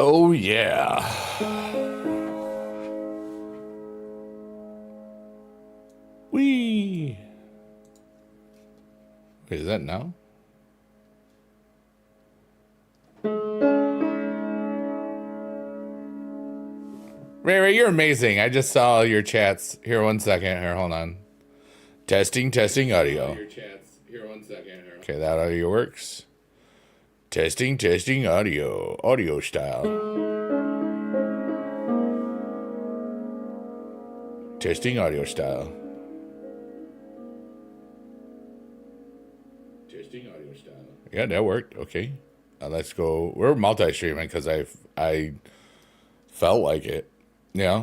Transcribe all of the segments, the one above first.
Oh, yeah. Wee. Wait, is that now? Ray, you're amazing. I just saw your chats. Here, 1 second. Here, hold on. Testing audio. Your chats. Here, 1 second. Here. Okay, that audio works. Testing audio. Audio style. Testing audio style. Testing audio style. Yeah, that worked. Okay. Let's go. We're multi-streaming because I felt like it. Yeah.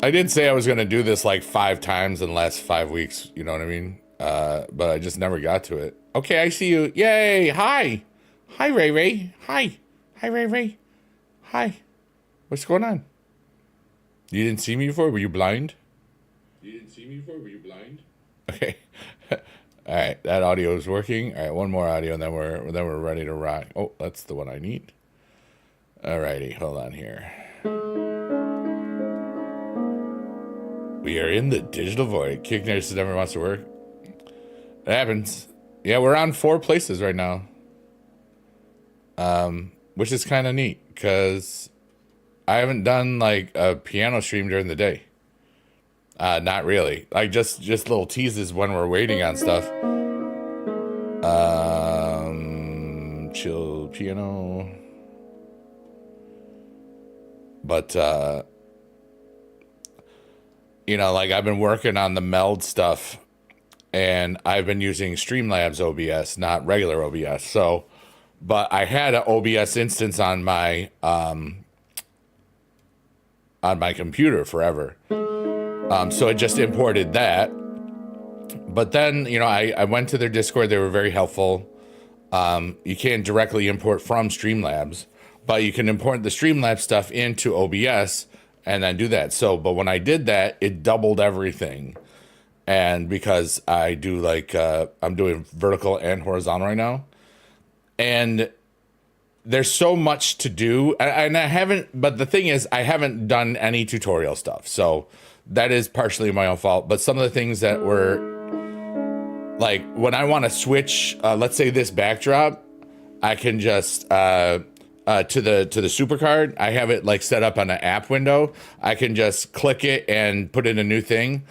I did say I was going to do this like 5 times in the last 5 weeks. You know what I mean? But I just never got to it. Okay, I see you. Yay. Hi. Hi, Ray. Hi. Hi, Ray. Hi. What's going on? You didn't see me before? Were you blind? Okay. All right, that audio is working. All right, one more audio, and then we're ready to rock. Oh, that's the one I need. All righty, hold on here. We are in the digital void. Kick Nurses never wants to work. It happens. Yeah, we're on 4 places right now. Which is kind of neat because I haven't done like a piano stream during the day. Not really. Like just little teases when we're waiting on stuff. Chill piano. But you know, like I've been working on the meld stuff and I've been using Streamlabs OBS, not regular OBS. So, but I had an OBS instance on my computer forever. So I just imported that. But then, you know, I went to their Discord. They were very helpful. You can't directly import from Streamlabs, but you can import the Streamlabs stuff into OBS and then do that. So, but when I did that, it doubled everything. And because I do like, I'm doing vertical and horizontal right now. And there's so much to do. And I haven't, but the thing is, I haven't done any tutorial stuff. So that is partially my own fault. But some of the things that were, like when I want to switch, let's say this backdrop, I can just, to the supercard, I have it like set up on an app window. I can just click it and put in a new thing.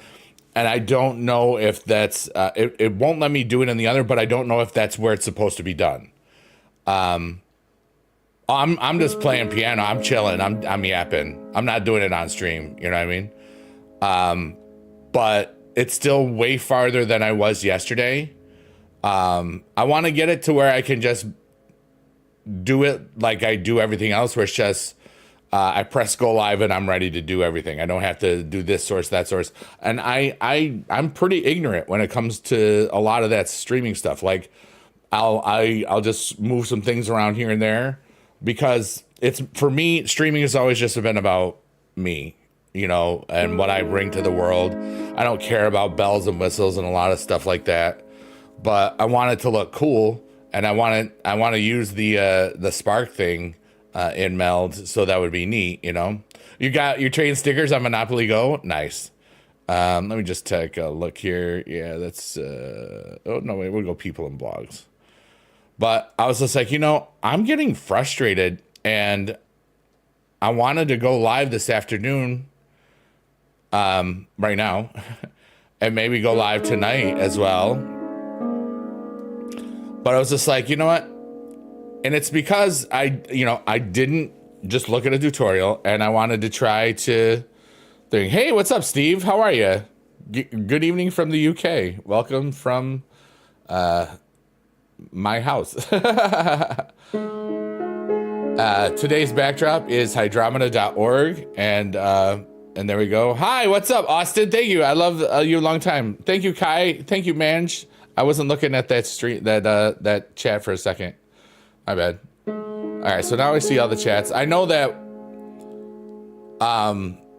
And I don't know if that's, it won't let me do it in the other, but I don't know if that's where it's supposed to be done. I'm just playing piano. I'm chilling. I'm yapping. I'm not doing it on stream. You know what I mean? But it's still way farther than I was yesterday. I want to get it to where I can just do it like I do everything else, where it's just, I press go live and I'm ready to do everything. I don't have to do this source, that source. And I'm pretty ignorant when it comes to a lot of that streaming stuff. Like I'll just move some things around here and there because it's, for me, streaming has always just been about me, you know, and what I bring to the world. I don't care about bells and whistles and a lot of stuff like that, but I want it to look cool. And I want to use the Spark thing in Meld, so that would be neat, you know. You got your train stickers on Monopoly Go, nice. Let me just take a look here. Yeah, that's oh no, wait, we'll go people and blogs. But I was just like, you know, I'm getting frustrated, and I wanted to go live this afternoon, right now, and maybe go live tonight as well. But I was just like, you know what? And it's because I didn't just look at a tutorial, and I wanted to try to think, hey, what's up, Steve? How are you? Good evening from the UK. Welcome from my house. Today's backdrop is hydromeda.org, and there we go. Hi, what's up, Austin? Thank you. I love you a long time. Thank you, Kai. Thank you, Manj. I wasn't looking at that that chat for a second. My bad. All right, so now I see all the chats. I know that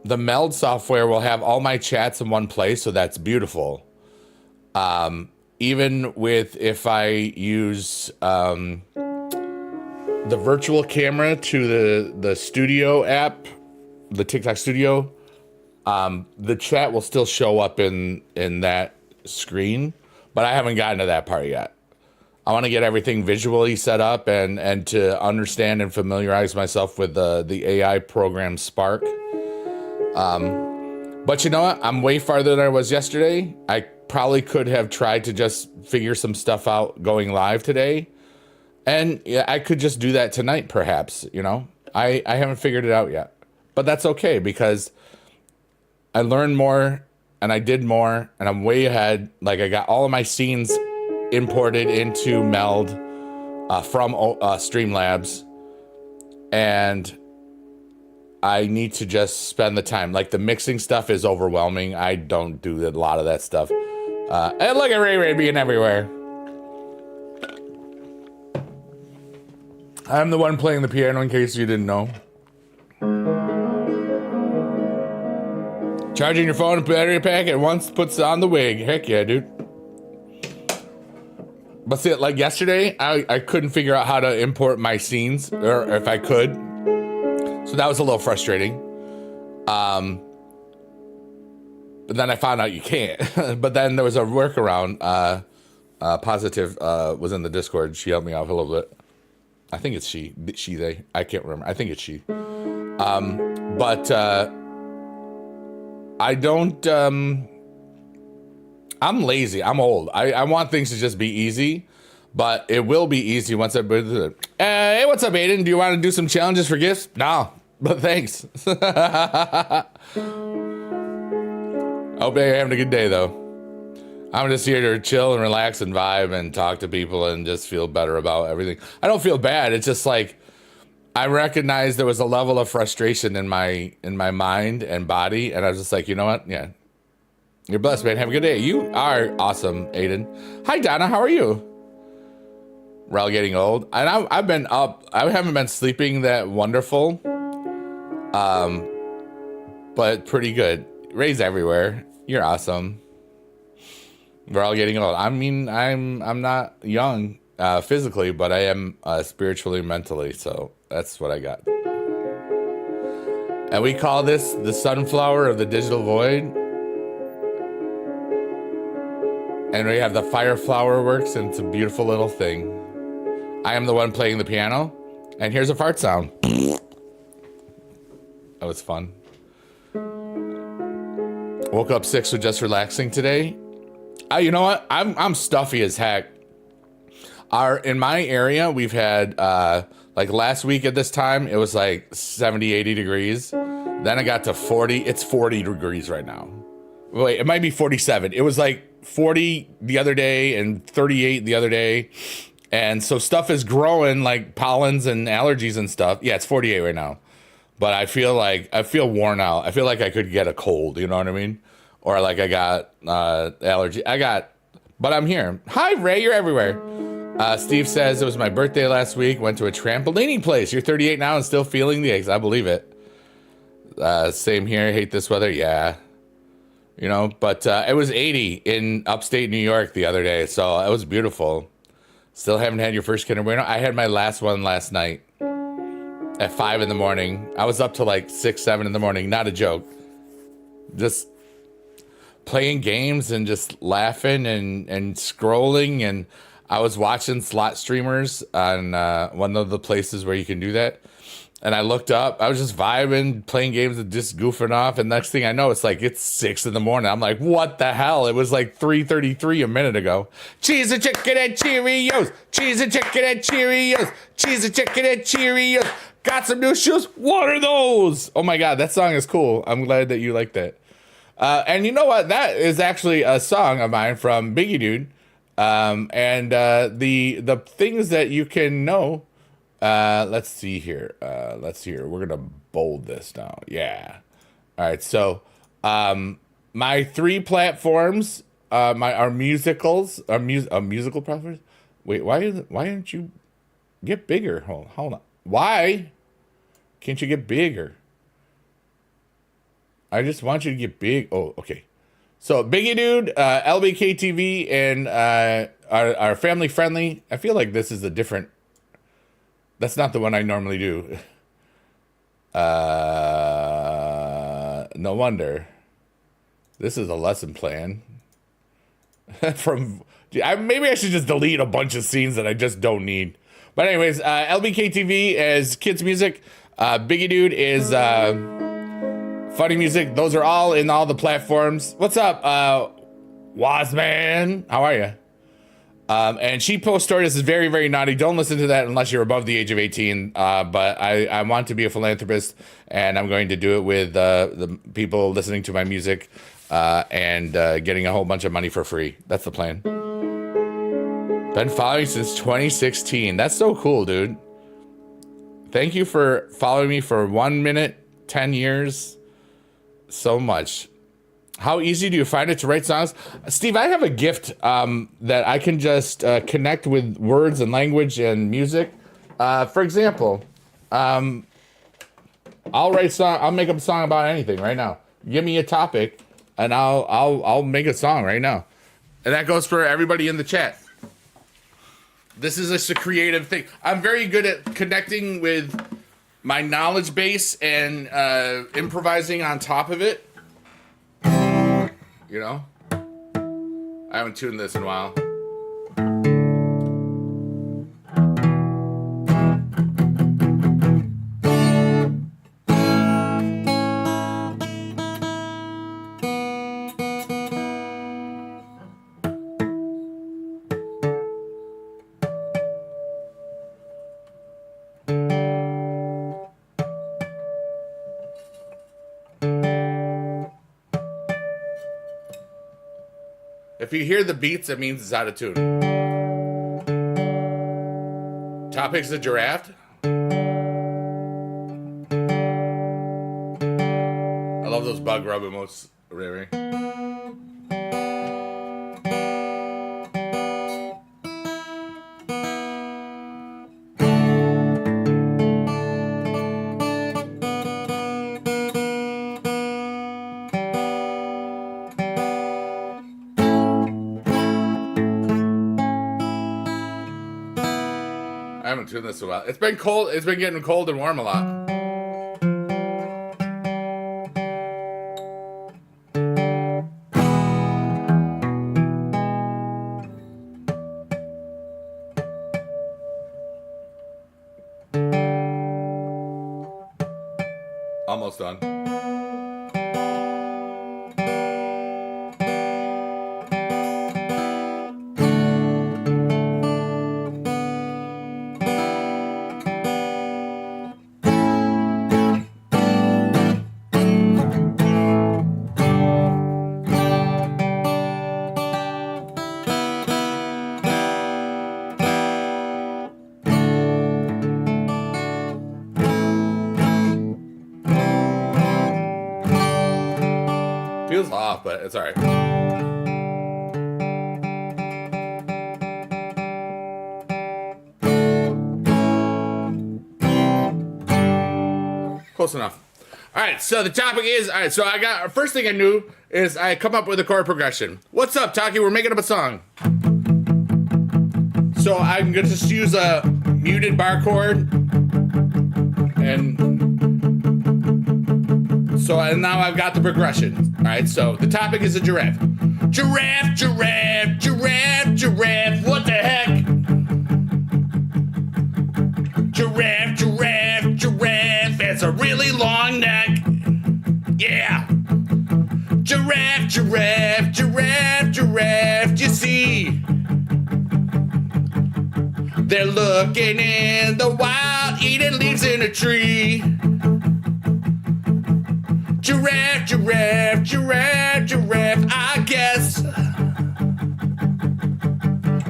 the Meld software will have all my chats in one place, so that's beautiful. Even with if I use the virtual camera to the studio app, the TikTok studio, the chat will still show up in that screen, but I haven't gotten to that part yet. I want to get everything visually set up and to understand and familiarize myself with the AI program Spark. But you know what? I'm way farther than I was yesterday. I probably could have tried to just figure some stuff out going live today. And yeah, I could just do that tonight, perhaps, you know? I haven't figured it out yet. But that's okay, because I learned more and I did more and I'm way ahead. Like, I got all of my scenes imported into Meld from Streamlabs. And I need to just spend the time. Like, the mixing stuff is overwhelming. I don't do a lot of that stuff. And look at Ray Ray being everywhere. I'm the one playing the piano, in case you didn't know. Charging your phone and battery pack at once puts on the wig. Heck yeah, dude. But see, like yesterday, I couldn't figure out how to import my scenes, or if I could. So that was a little frustrating. But then I found out you can't. But then there was a workaround. Positive was in the Discord. She helped me out a little bit. I think it's they. I can't remember. I think it's she. But I don't. I'm lazy. I'm old. I want things to just be easy, but it will be easy once I. Hey, what's up, Aiden? Do you want to do some challenges for gifts? No, but thanks. I hope you're having a good day, though. I'm just here to chill and relax and vibe and talk to people and just feel better about everything. I don't feel bad. It's just like I recognized there was a level of frustration in my mind and body, and I was just like, you know what? Yeah, you're blessed, man. Have a good day. You are awesome, Aiden. Hi, Donna. How are you? We're all getting old, and I've been up. I haven't been sleeping that wonderful, but pretty good. Ray's everywhere. You're awesome. We're all getting old. I mean, I'm not young physically, but I am spiritually and mentally. So that's what I got. And we call this the sunflower of the digital void. And we have the fire flower works, and it's a beautiful little thing. I am the one playing the piano, and here's a fart sound. That was fun. Woke up 6 with just relaxing today. You know what? I'm stuffy as heck. In my area, we've had like last week at this time, it was like 70, 80 degrees. Then it got to 40. It's 40 degrees right now. Wait, it might be 47. It was like 40 the other day and 38 the other day. And so stuff is growing, like pollens and allergies and stuff. Yeah, it's 48 right now. But I feel worn out. I feel like I could get a cold, you know what I mean? Or like I got allergy. But I'm here. Hi, Ray, you're everywhere. Steve says, it was my birthday last week. Went to a trampolining place. You're 38 now and still feeling the aches. I believe it. Same here. Hate this weather. Yeah. You know, but it was 80 in upstate New York the other day. So it was beautiful. Still haven't had your first Kinder Bueno. I had my last one last night at 5 in the morning. I was up to like 6, 7 in the morning. Not a joke. Just playing games and just laughing and scrolling. And I was watching slot streamers on one of the places where you can do that. And I looked up, I was just vibing, playing games and just goofing off. And next thing I know, it's 6 in the morning. I'm like, what the hell? It was like 3:33 a minute ago. Cheese and chicken and Cheerios. Cheese and chicken and Cheerios. Cheese and chicken and Cheerios. Got some new shoes? What are those? Oh my God, that song is cool. I'm glad that you like that. And you know what? That is actually a song of mine from Biggie Dude. And the things that you can know. Let's see here. We're gonna bold this now. Yeah. All right. So, my 3 platforms, our musicals, musical platforms. Wait, why didn't you get bigger? Hold on. Why can't you get bigger? I just want you to get big. Oh, okay. So Biggie Dude, LBK TV, and are family friendly. I feel like this is a different. That's not the one I normally do. No wonder. This is a lesson plan. Maybe I should just delete a bunch of scenes that I just don't need. But anyways, LBKTV is kids music. Biggie Dude is funny music. Those are all in all the platforms. What's up, Wazman? How are you? And she post story. This is very, very naughty. Don't listen to that unless you're above the age of 18. But I want to be a philanthropist, and I'm going to do it with the people listening to my music and getting a whole bunch of money for free. That's the plan. Been following since 2016. That's so cool, dude. Thank you for following me for 1 minute, 10 years. So much. How easy do you find it to write songs? Steve, I have a gift that I can just connect with words and language and music. For example, I'll make up a song about anything right now. Give me a topic and I'll make a song right now. And that goes for everybody in the chat. This is just a creative thing. I'm very good at connecting with my knowledge base and improvising on top of it. You know? I haven't tuned this in a while. If you hear the beats, it means it's out of tune. Topic's a giraffe. I love those bug rub emotes, Riri. I haven't tuned this in a while. It's been cold. It's been getting cold and warm a lot. Almost done. Feels off, but it's all right. Close enough. All right, so the topic is, all right, so I got, first thing I knew is I come up with a chord progression. What's up, Taki? We're making up a song. So I'm going to just use a muted bar chord. And now I've got the progression. All right, so the topic is a giraffe. Giraffe, giraffe, giraffe, giraffe. What the heck? Giraffe, giraffe, giraffe has a really long neck. Yeah. Giraffe, giraffe, giraffe, giraffe. You see? They're looking in the wild, eating leaves in a tree. Giraffe, giraffe, giraffe, giraffe, I guess.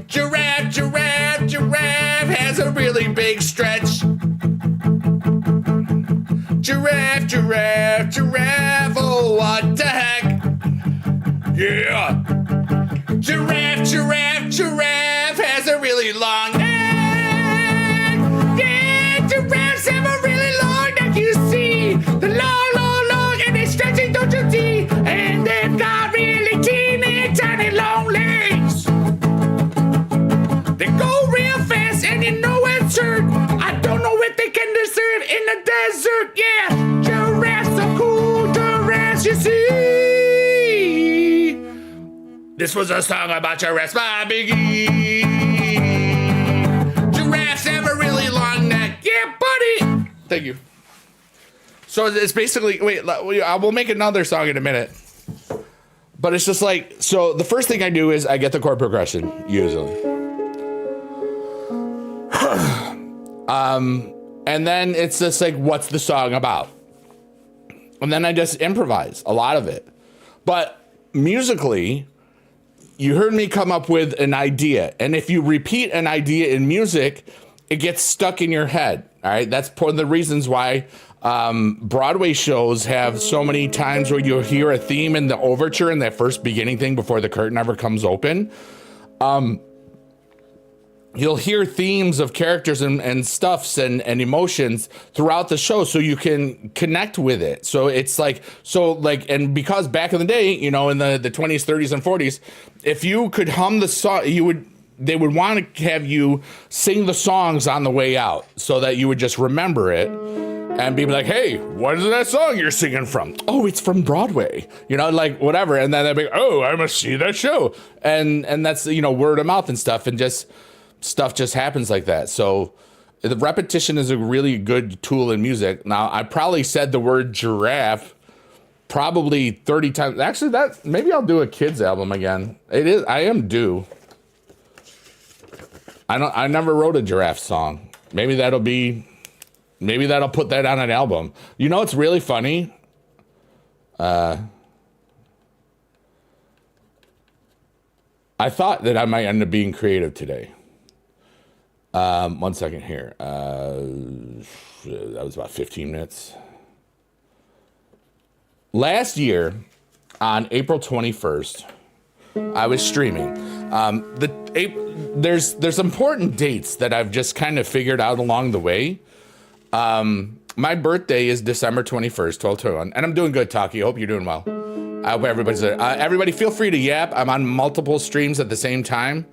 Giraffe, giraffe, giraffe has a really big stretch. Giraffe, giraffe, giraffe, oh, what the heck? Yeah. Giraffe, giraffe, giraffe has a really long neck. Yeah, giraffes have a really long neck, you see. The long, stretching, don't you see? And they've got really teeny, tiny, long legs. They go real fast, and you know it's hurt. I don't know This was a song about giraffes by Biggie. Giraffes have a really long neck. Yeah, buddy. Thank you. So it's basically, we'll make another song in a minute. But it's just like, so the first thing I do is I get the chord progression, usually. And then it's just like, what's the song about? And then I just improvise a lot of it. But musically, you heard me come up with an idea. And if you repeat an idea in music, it gets stuck in your head. All right. That's one of the reasons why Broadway shows have so many times where you'll hear a theme in the overture in that first beginning thing before the curtain ever comes open. You'll hear themes of characters and stuffs and emotions throughout the show so you can connect with it. So it's like, and because back in the day, in the 20s, 30s, and 40s, if you could hum the song, they would want to have you sing the songs on the way out so that you would just remember it and be like, hey, what is that song you're singing from? Oh, it's from Broadway, whatever. And then they'd be like, oh, I must see that show. And that's, word of mouth and stuff, and just stuff just happens like that. So the repetition is a really good tool in music. Now, I probably said the word giraffe probably 30 times. Actually, maybe I'll do a kids album again. I am due. I never wrote a giraffe song. Maybe that'll put that on an album. It's really funny. I thought that I might end up being creative today. 1 second here. That was about 15 minutes. Last year, on April 21st, I was streaming. There's important dates that I've just kind of figured out along the way. My birthday is December 21st, 12/21, and I'm doing good, Taki. I hope you're doing well. I hope everybody's there. Everybody feel free to yap. I'm on multiple streams at the same time.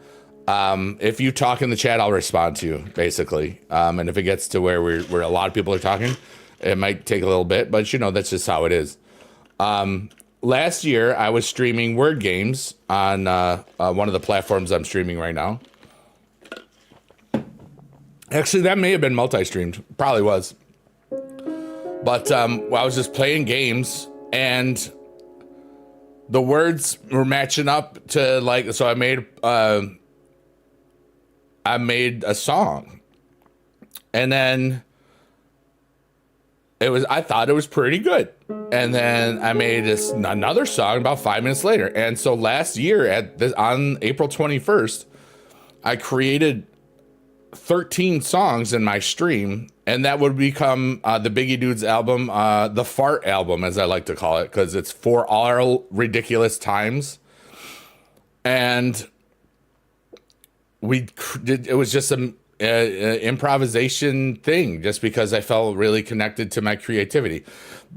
If you talk in the chat, I'll respond to you, basically. And if it gets to where a lot of people are talking, it might take a little bit, but that's just how it is. Last year, I was streaming word games on one of the platforms I'm streaming right now. Actually, that may have been multi-streamed. Probably was. But I was just playing games, and the words were matching up to so I made a song, and then I thought it was pretty good. And then I made another song about 5 minutes later. And so last year on April 21st, I created 13 songs in my stream, and that would become the Biggie Dudes album, the Fart album, as I like to call it, because it's for all ridiculous times. And it was just an improvisation thing, just because I felt really connected to my creativity.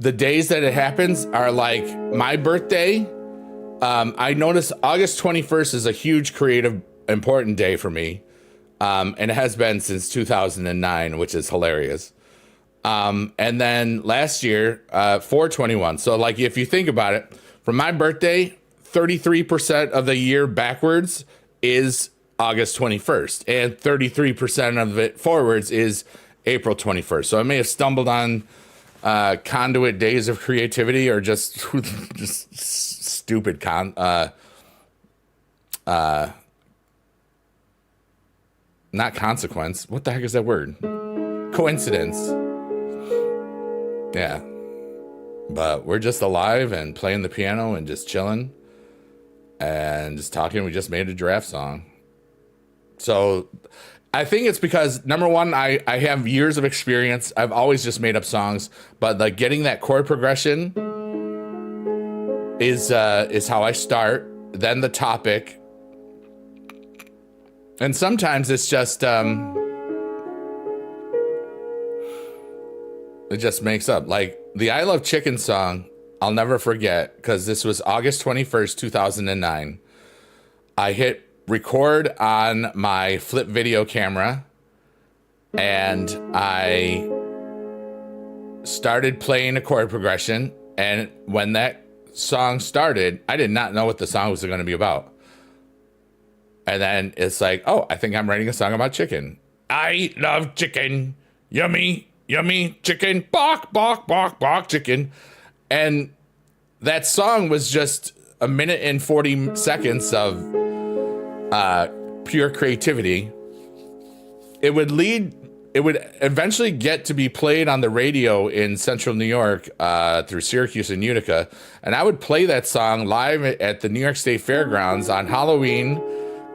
The days that it happens are like my birthday. I noticed August 21st is a huge creative, important day for me. And it has been since 2009, which is hilarious. And then last year, 4/21. So if you think about it, from my birthday, 33% of the year backwards is August 21st, and 33% of it forwards is April 21st. So I may have stumbled on conduit days of creativity, or just stupid not consequence. What the heck is that word? Coincidence. Yeah. But we're just alive and playing the piano and just chilling and just talking. We just made a giraffe song. So I think it's because, number one, I have years of experience. I've always just made up songs, but getting that chord progression is how I start. Then the topic, and sometimes it's just it just makes up. Like the I Love Chicken song, I'll never forget, because this was August 21st, 2009. I hit record on my flip video camera, and I started playing a chord progression. And when that song started, I did not know what the song was going to be about. And then it's like, oh, I think I'm writing a song about chicken. I love chicken. Yummy, yummy chicken. Bok, bok, bok, bok, chicken. And that song was just a minute and 40 seconds of pure creativity. It would eventually get to be played on the radio in central New York through Syracuse and Utica. And I would play that song live at the New York State Fairgrounds on Halloween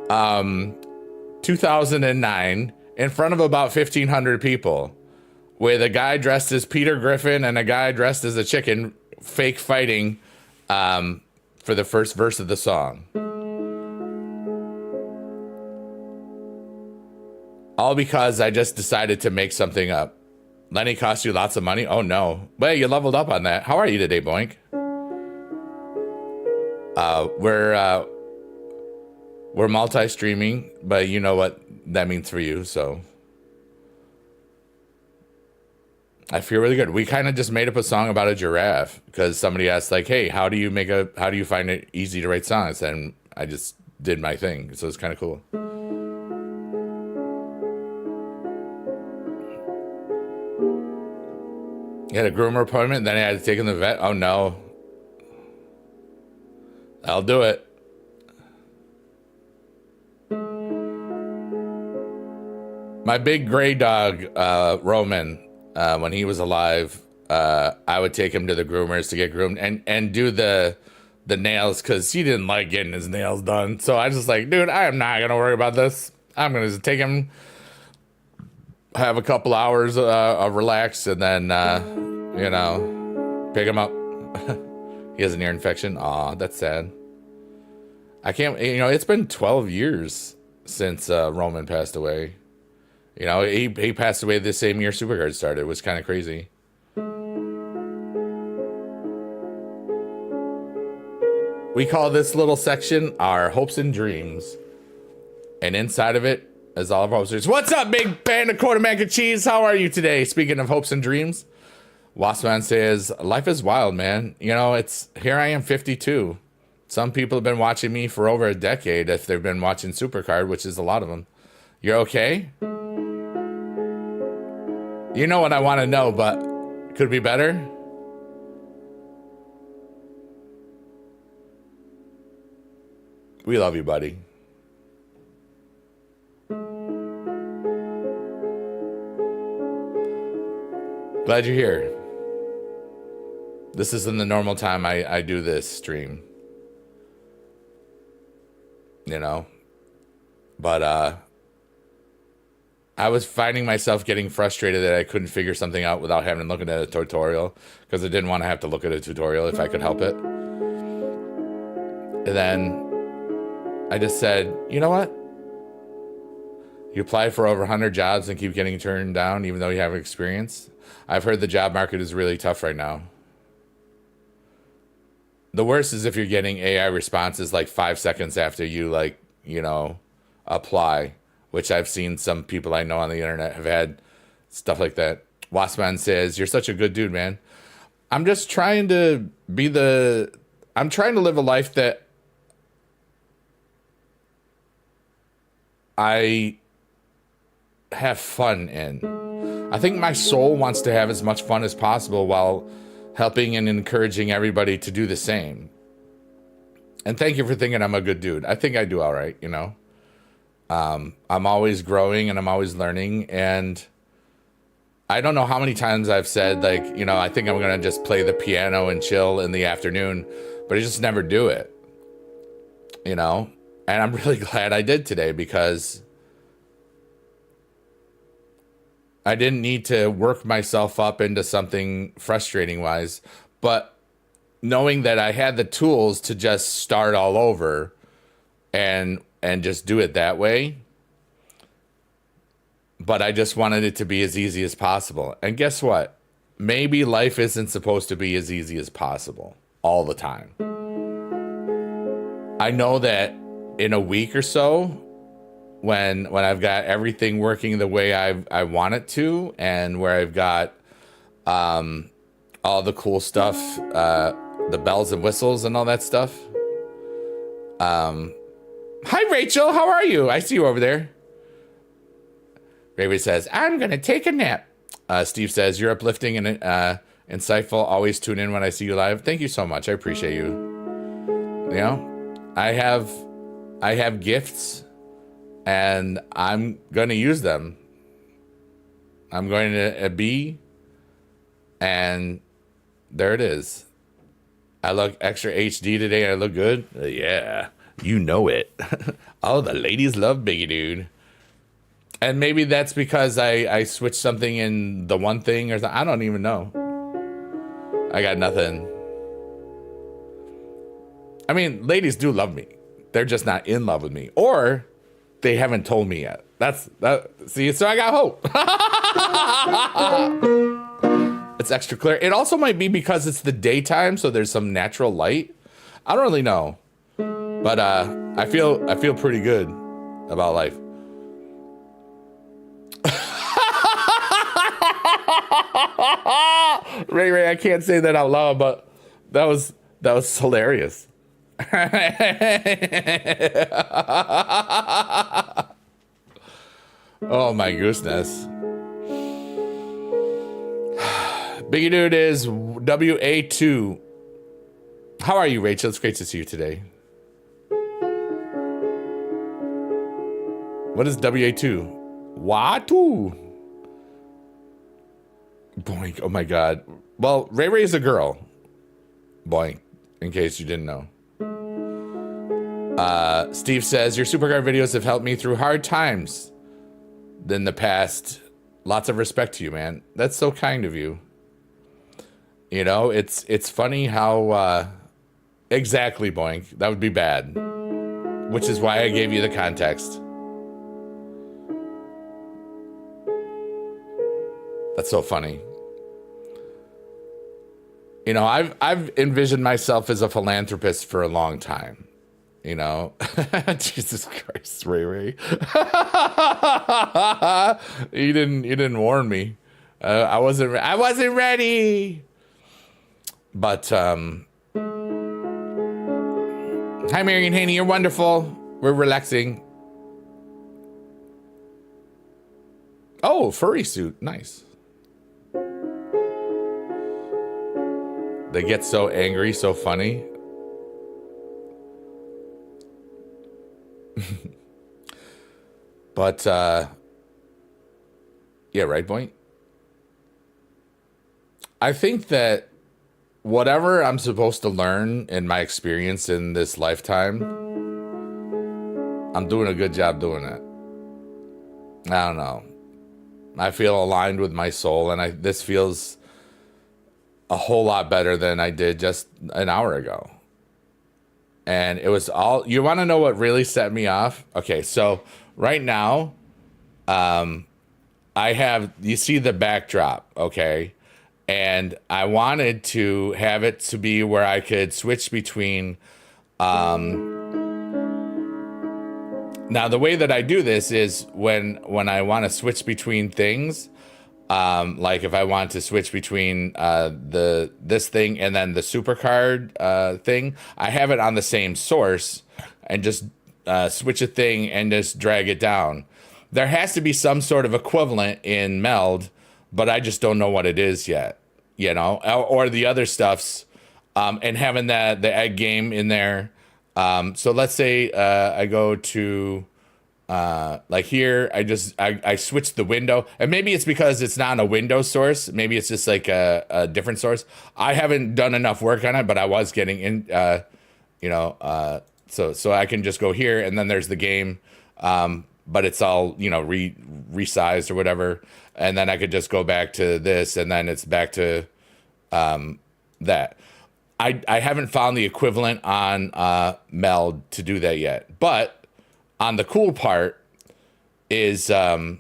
2009 in front of about 1,500 people, with a guy dressed as Peter Griffin and a guy dressed as a chicken fake fighting for the first verse of the song. All because I just decided to make something up. Lenny cost you lots of money? Oh no. Well, you leveled up on that. How are you today, Boink? We're multi-streaming, but you know what that means for you, so I feel really good. We kind of just made up a song about a giraffe because somebody asked, like, hey, how do you find it easy to write songs? And I just did my thing, so it's kind of cool. You had a groomer appointment, then I had to take him to the vet. Oh no. I'll do it. My big gray dog, Roman, when he was alive, I would take him to the groomers to get groomed and do the nails, because he didn't like getting his nails done. So I was just like, dude, I am not going to worry about this. I'm going to take him, have a couple hours of relax, and then, pick him up. He has an ear infection. Aw, that's sad. I can't, it's been 12 years since Roman passed away. He passed away the same year Supercard started. It was kind of crazy. We call this little section our hopes and dreams. And inside of it is all of our hopes and dreams. What's up, big panda quarter mac and cheese? How are you today? Speaking of hopes and dreams, Wassman says, life is wild, man. Here I am, 52. Some people have been watching me for over a decade if they've been watching Supercard, which is a lot of them. You're okay? You know what I want to know, but could be better? We love you, buddy. Glad you're here. This isn't the normal time I do this stream. But I was finding myself getting frustrated that I couldn't figure something out without having to look at a tutorial, because I didn't want to have to look at a tutorial if I could help it. And then I just said, you know what? You apply for over 100 jobs and keep getting turned down even though you have experience. I've heard the job market is really tough right now. The worst is if you're getting AI responses like 5 seconds after you apply, which I've seen some people I know on the internet have had stuff like that. Wassman says, you're such a good dude, man. I'm just trying to I'm trying to live a life that I have fun in. I think my soul wants to have as much fun as possible while helping and encouraging everybody to do the same. And thank you for thinking I'm a good dude. I think I do all right, I'm always growing and I'm always learning. And I don't know how many times I've said, I think I'm going to just play the piano and chill in the afternoon, but I just never do it, And I'm really glad I did today, because I didn't need to work myself up into something frustrating wise, but knowing that I had the tools to just start all over and just do it that way. But I just wanted it to be as easy as possible. And guess what? Maybe life isn't supposed to be as easy as possible all the time. I know that in a week or so, when I've got everything working the way I want it to, and where I've got all the cool stuff, the bells and whistles and all that stuff, Hi, Rachel. How are you? I see you over there. Ray says, I'm going to take a nap. Steve says, you're uplifting and insightful. Always tune in when I see you live. Thank you so much. I appreciate you. You know, I have gifts and I'm going to use them. I'm going to be, and there it is. I look extra HD today. I look good. Yeah, you know it. Oh, the ladies love Biggie Dude. And maybe that's because I switched something in the one thing or something. I don't even know. I got nothing. I mean, ladies do love me. They're just not in love with me. Or they haven't told me yet. See, so I got hope. It's extra clear. It also might be because it's the daytime, so there's some natural light. I don't really know. But I feel pretty good about life. Ray, I can't say that out loud, but that was hilarious. Oh my goodness. Biggie Dude is WA2. How are you, Rachel? It's great to see you today. What is WA2? Watu. Boink. Oh my God. Well, Ray is a girl. Boink. In case you didn't know. Steve says, your Supercard videos have helped me through hard times in the past. Lots of respect to you, man. That's so kind of you. You know, it's funny how exactly, Boink. That would be bad. Which is why I gave you the context. That's so funny. You know, I've envisioned myself as a philanthropist for a long time. You know, Jesus Christ, Ray. You didn't warn me. I wasn't ready. But hi, Marion Haney, you're wonderful. We're relaxing. Oh, furry suit, nice. They get so angry, so funny. But yeah, right, Boink. I think that whatever I'm supposed to learn in my experience in this lifetime, I'm doing a good job doing it. I don't know. I feel aligned with my soul, and this feels a whole lot better than I did just an hour ago. And it was all, you want to know what really set me off? Okay, so right now, I have, you see the backdrop, okay? And I wanted to have it to be where I could switch between, now the way that I do this is when I want to switch between things, like if I want to switch between this thing and then the supercard thing, I have it on the same source and just switch a thing and just drag it down. There has to be some sort of equivalent in Meld, but I just don't know what it is yet, you know, or the other stuffs, and having the egg game in there. So let's say I go to like here, I switched the window, and maybe it's because it's not a Windows source. Maybe it's just like a different source. I haven't done enough work on it, but I was getting in, you know, so I can just go here, and then there's the game, but it's all, you know, resized or whatever, and then I could just go back to this, and then it's back to that. I haven't found the equivalent on Meld to do that yet, but on the cool part is I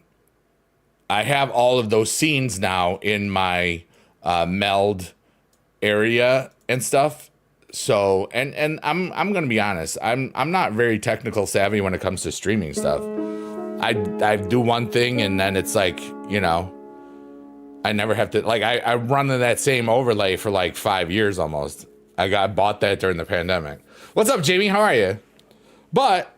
have all of those scenes now in my Meld area and stuff. So and I'm gonna be honest, I'm not very technical savvy when it comes to streaming stuff. I do one thing and then it's like, you know, I never have to, like, I run that same overlay for like 5 years almost. I bought that during the pandemic. What's up, Jamie? How are you? But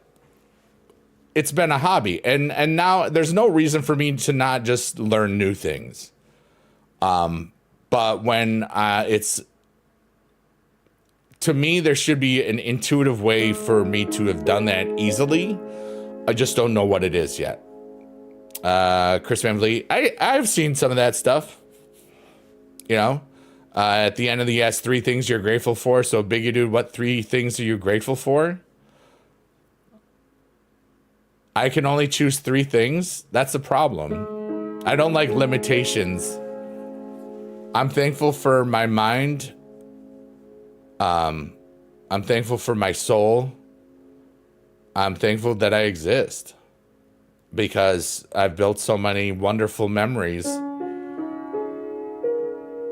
it's been a hobby, and now there's no reason for me to not just learn new things. But when it's, to me, there should be an intuitive way for me to have done that easily. I just don't know what it is yet. Chris Van Vliet, I've seen some of that stuff. You know, at the end of the Ask 3 Things You're Grateful For. So, Biggie Dude, what 3 things are you grateful for? I can only choose 3 things. That's a problem. I don't like limitations. I'm thankful for my mind. I'm thankful for my soul. I'm thankful that I exist because I've built so many wonderful memories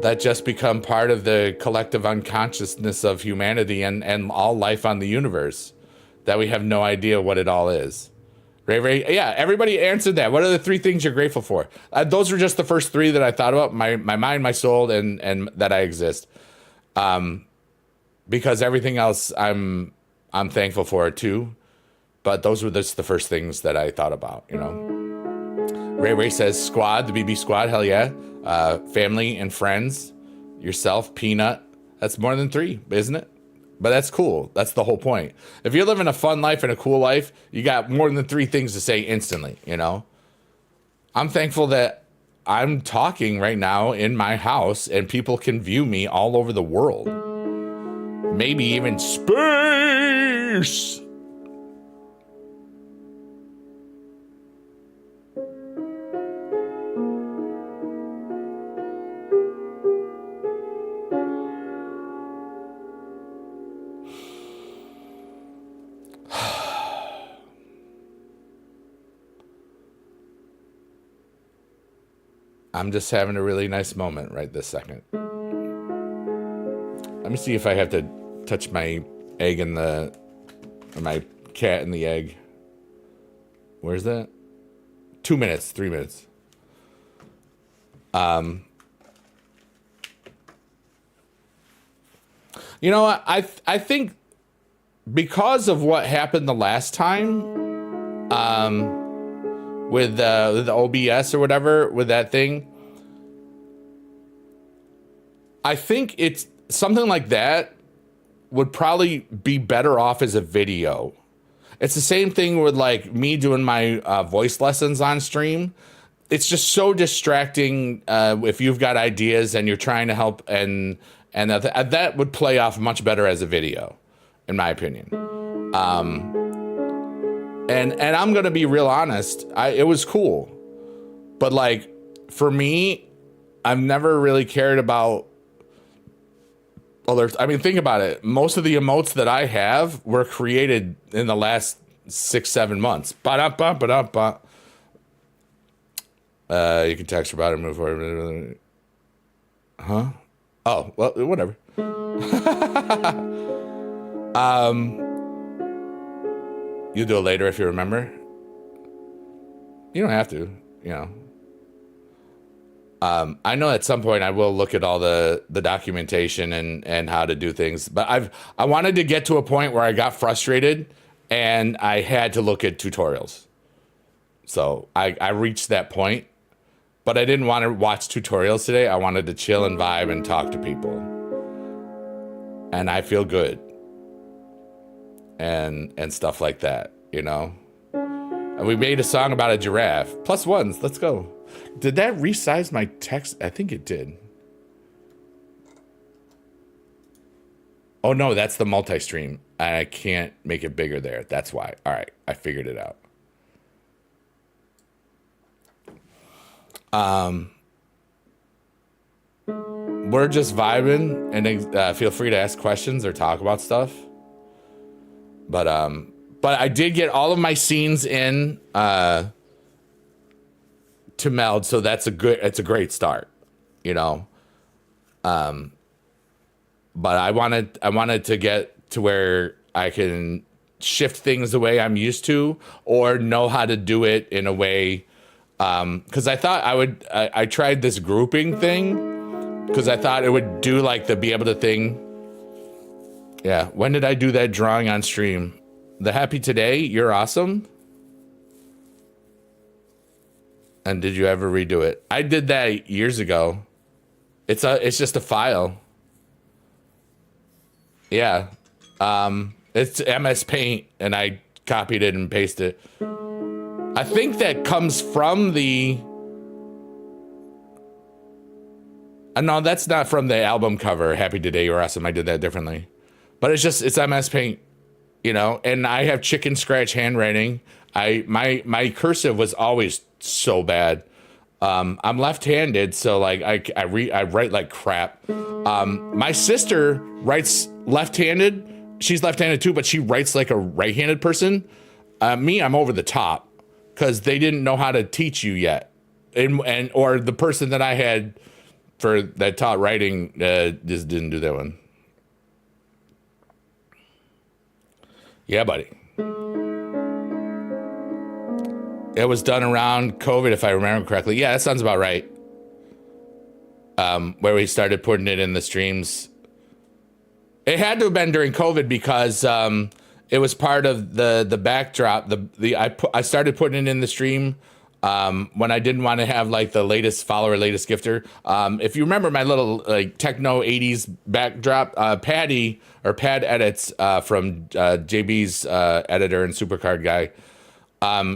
that just become part of the collective unconsciousness of humanity and all life on the universe, that we have no idea what it all is. Ray, yeah, everybody answered that. What are the 3 things you're grateful for? Those were just the first 3 that I thought about: my mind, my soul, and that I exist. Because everything else I'm thankful for too. But those were just the first things that I thought about, you know. Ray says squad, the BB squad, hell yeah. Family and friends, yourself, Peanut. That's more than 3, isn't it? But that's cool. That's the whole point. If you're living a fun life and a cool life, you got more than 3 things to say instantly, you know. I'm thankful that I'm talking right now in my house and people can view me all over the world. Maybe even space. I'm just having a really nice moment right this second. Let me see if I have to touch my egg in or my cat in the egg. Where's that? 2 minutes, 3 minutes. You know, I think because of what happened the last time, with the OBS or whatever, with that thing, I think it's something like that would probably be better off as a video. It's the same thing with like me doing my voice lessons on stream. It's just so distracting if you've got ideas and you're trying to help, and that would play off much better as a video, in my opinion. And I'm gonna be real honest, it was cool, but like for me, I've never really cared about others. I mean, think about it. Most of the emotes that I have were created in the last 6-7 months. Ba-da-ba-ba-da-ba. You can text about it, move forward. Huh? Oh, well, whatever. You'll do it later if you remember. You don't have to, you know. I know at some point I will look at all the documentation and how to do things, but I wanted to get to a point where I got frustrated and I had to look at tutorials. So I reached that point, but I didn't want to watch tutorials today. I wanted to chill and vibe and talk to people. And I feel good. And stuff like that, you know. And we made a song about a giraffe. +1s, let's go. Did that resize my text? I think it did. Oh no, that's the multi-stream. I can't make it bigger there. That's why. All right, I figured it out. We're just vibing, and feel free to ask questions or talk about stuff. But I did get all of my scenes in to meld, so it's a great start, you know. But I wanted to get to where I can shift things the way I'm used to, or know how to do it in a way. Because I thought I tried this grouping thing because I thought it would do like the be able to thing. Yeah, when did I do that drawing on stream? The happy today, you're awesome. And did you ever redo it? I did that years ago. It's just a file. Yeah. It's MS Paint, and I copied it and pasted it. I think that comes from the... no, that's not from the album cover, Happy Today You're Awesome. I did that differently. But it's MS Paint, you know, and I have chicken scratch handwriting. My cursive was always so bad. I'm left-handed, so like I write like crap. My sister writes left-handed. She's left-handed too, but she writes like a right-handed person. Me, I'm over the top because they didn't know how to teach you yet, or the person that I had that taught writing just didn't do that one. Yeah, buddy. It was done around COVID, if I remember correctly. Yeah, that sounds about right. Where we started putting it in the streams. It had to have been during COVID because it was part of the backdrop. I started putting it in the stream when I didn't want to have like the latest follower, latest gifter. If you remember my little like techno 80s backdrop, Pad Edits from JB's editor and Supercard guy.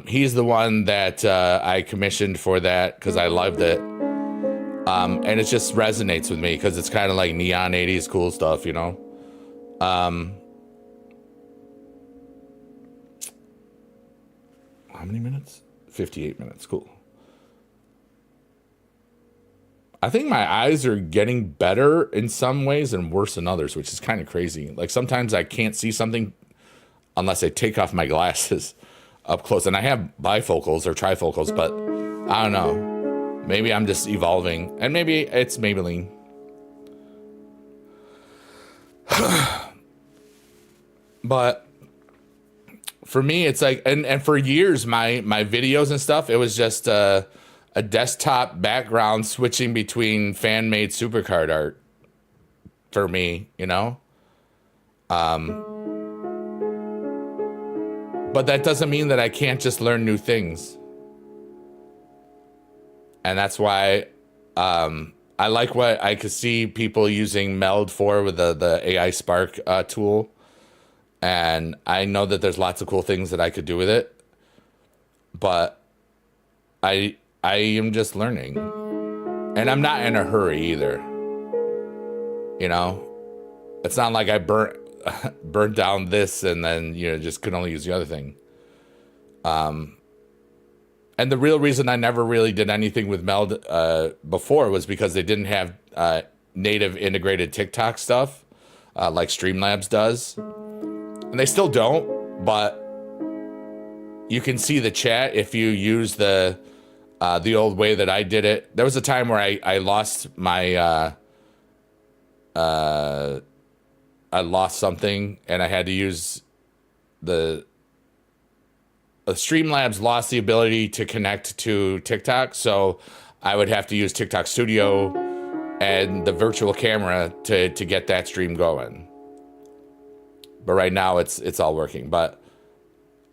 He's the one that I commissioned for that because I loved it. And it just resonates with me because it's kind of like neon 80s cool stuff, you know? How many minutes? 58 minutes. Cool. I think my eyes are getting better in some ways and worse in others, which is kind of crazy. Like sometimes I can't see something unless I take off my glasses up close. And I have bifocals or trifocals, but I don't know. Maybe I'm just evolving. And maybe it's Maybelline. But for me, it's like, and for years, my videos and stuff, it was just a desktop background switching between fan-made Supercard art for me, you know? But that doesn't mean that I can't just learn new things. And that's why I like what I could see people using Meld for with the AI Spark tool. And I know that there's lots of cool things that I could do with it. But I am just learning. And I'm not in a hurry either. You know? It's not like I burnt down this and then, you know, just could only use the other thing. And the real reason I never really did anything with Meld before was because they didn't have native integrated TikTok stuff like Streamlabs does. And they still don't, but you can see the chat if you use the old way that I did it. There was a time where I lost my I lost something and I had to use Streamlabs lost the ability to connect to TikTok, so I would have to use TikTok Studio and the virtual camera to get that stream going. But right now it's all working. But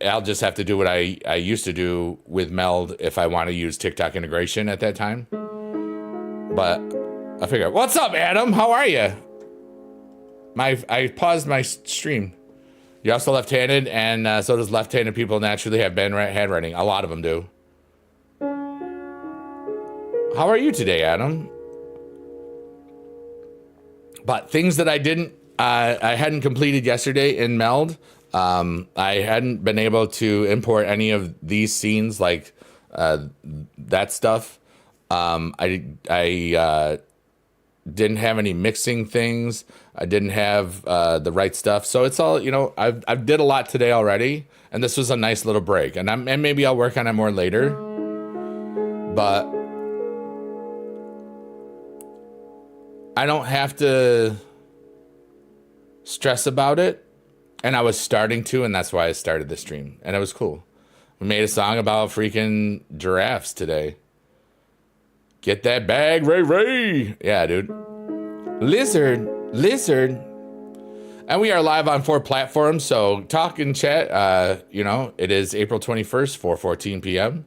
I'll just have to do what I used to do with Meld if I want to use TikTok integration at that time. But I figure, what's up, Adam? How are you? I paused my stream. You're also left-handed, and so does left-handed people naturally have bad handwriting. A lot of them do. How are you today, Adam? But things that I hadn't completed yesterday in Meld. I hadn't been able to import any of these scenes, like that stuff. I didn't have any mixing things. I didn't have the right stuff. So it's all, you know, I've did a lot today already, and this was a nice little break. And maybe I'll work on it more later. But I don't have to stress about it. And I was starting to, and that's why I started the stream. And it was cool. We made a song about freaking giraffes today. Get that bag, Ray Ray. Yeah, dude. Lizard. And we are live on 4 platforms, so talk and chat. You know, it is April 21st, 4:14 p.m.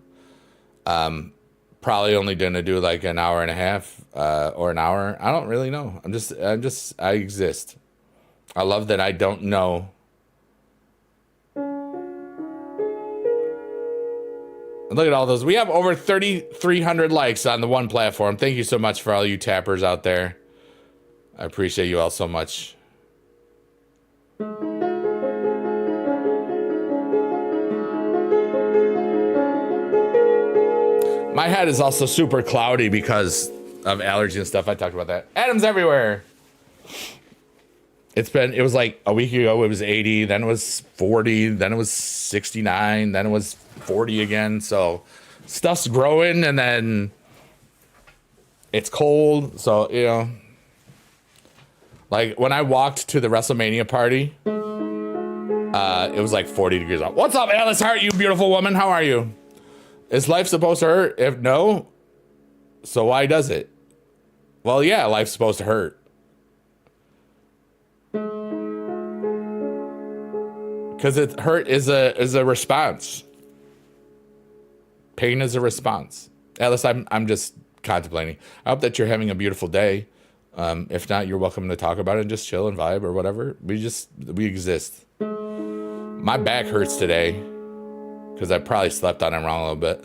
Probably only gonna do like an hour and a half or an hour. I don't really know. I exist. I love that I don't know. Look at all those. We have over 3,300 likes on the one platform. Thank you so much for all you tappers out there. I appreciate you all so much. My head is also super cloudy because of allergy and stuff. I talked about that. Adam's everywhere. It was like a week ago, it was 80, then it was 40, then it was 69, then it was 40 again. So stuff's growing and then it's cold. So, you know, like when I walked to the WrestleMania party, it was like 40 degrees out. What's up, Alice Hart, you beautiful woman? How are you? Is life supposed to hurt? If no, so why does it? Well, yeah, life's supposed to hurt. Because hurt is a response. Pain is a response. Alice, I'm just contemplating. I hope that you're having a beautiful day. If not, you're welcome to talk about it and just chill and vibe or whatever. We exist. My back hurts today because I probably slept on it wrong a little bit.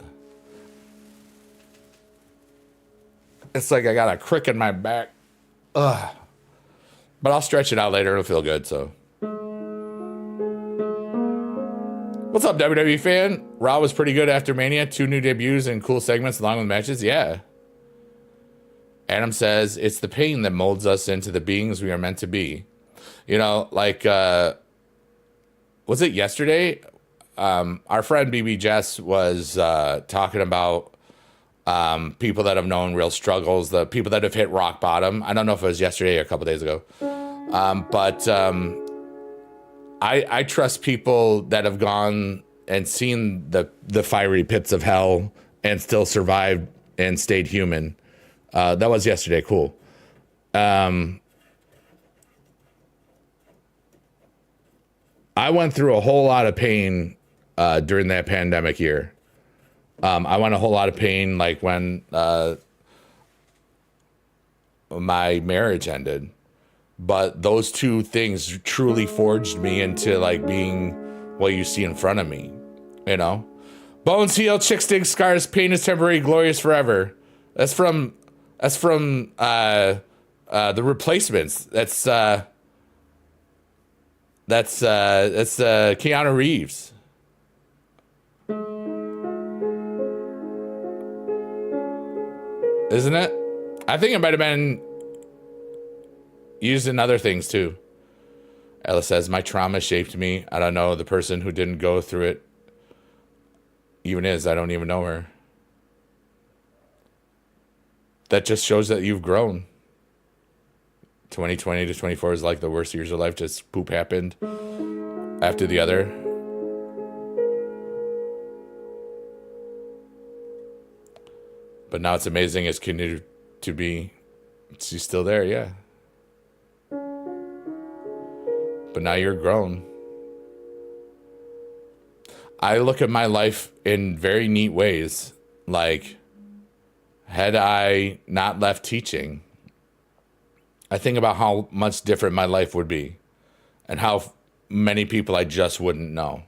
It's like I got a crick in my back. Ugh. But I'll stretch it out later. It'll feel good, so. What's up, WWE fan? Raw was pretty good after Mania. 2 new debuts and cool segments along with matches. Yeah. Adam says, it's the pain that molds us into the beings we are meant to be. You know, like, was it yesterday? Our friend BB Jess was talking about people that have known real struggles, the people that have hit rock bottom. I don't know if it was yesterday or a couple days ago. But I trust people that have gone and seen the fiery pits of hell and still survived and stayed human. That was yesterday. Cool. I went through a whole lot of pain during that pandemic year. I went a whole lot of pain like when my marriage ended. But those two things truly forged me into like being what you see in front of me, you know? Bones heal, chick stink, scars, pain is temporary, glorious forever. That's from The Replacements. That's Keanu Reeves. Isn't it? I think it might have been used in other things too. Ella says, my trauma shaped me. I don't know the person who didn't go through it even is. I don't even know her. That just shows that you've grown. 2020 to 24 is like the worst years of life. Just poop happened after the other. But now it's amazing it's continued to be. She's still there, yeah. But now you're grown. I look at my life in very neat ways. Like, had I not left teaching, I think about how much different my life would be and how many people I just wouldn't know.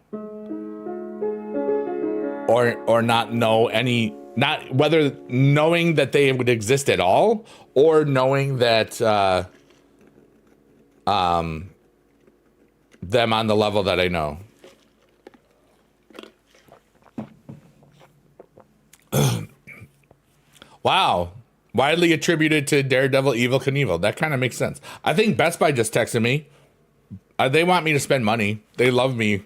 Or not know any, not whether knowing that they would exist at all or knowing that them on the level that I know. Wow. Widely attributed to Daredevil, Evil Knievel. That kind of makes sense. I think Best Buy just texted me. They want me to spend money. They love me.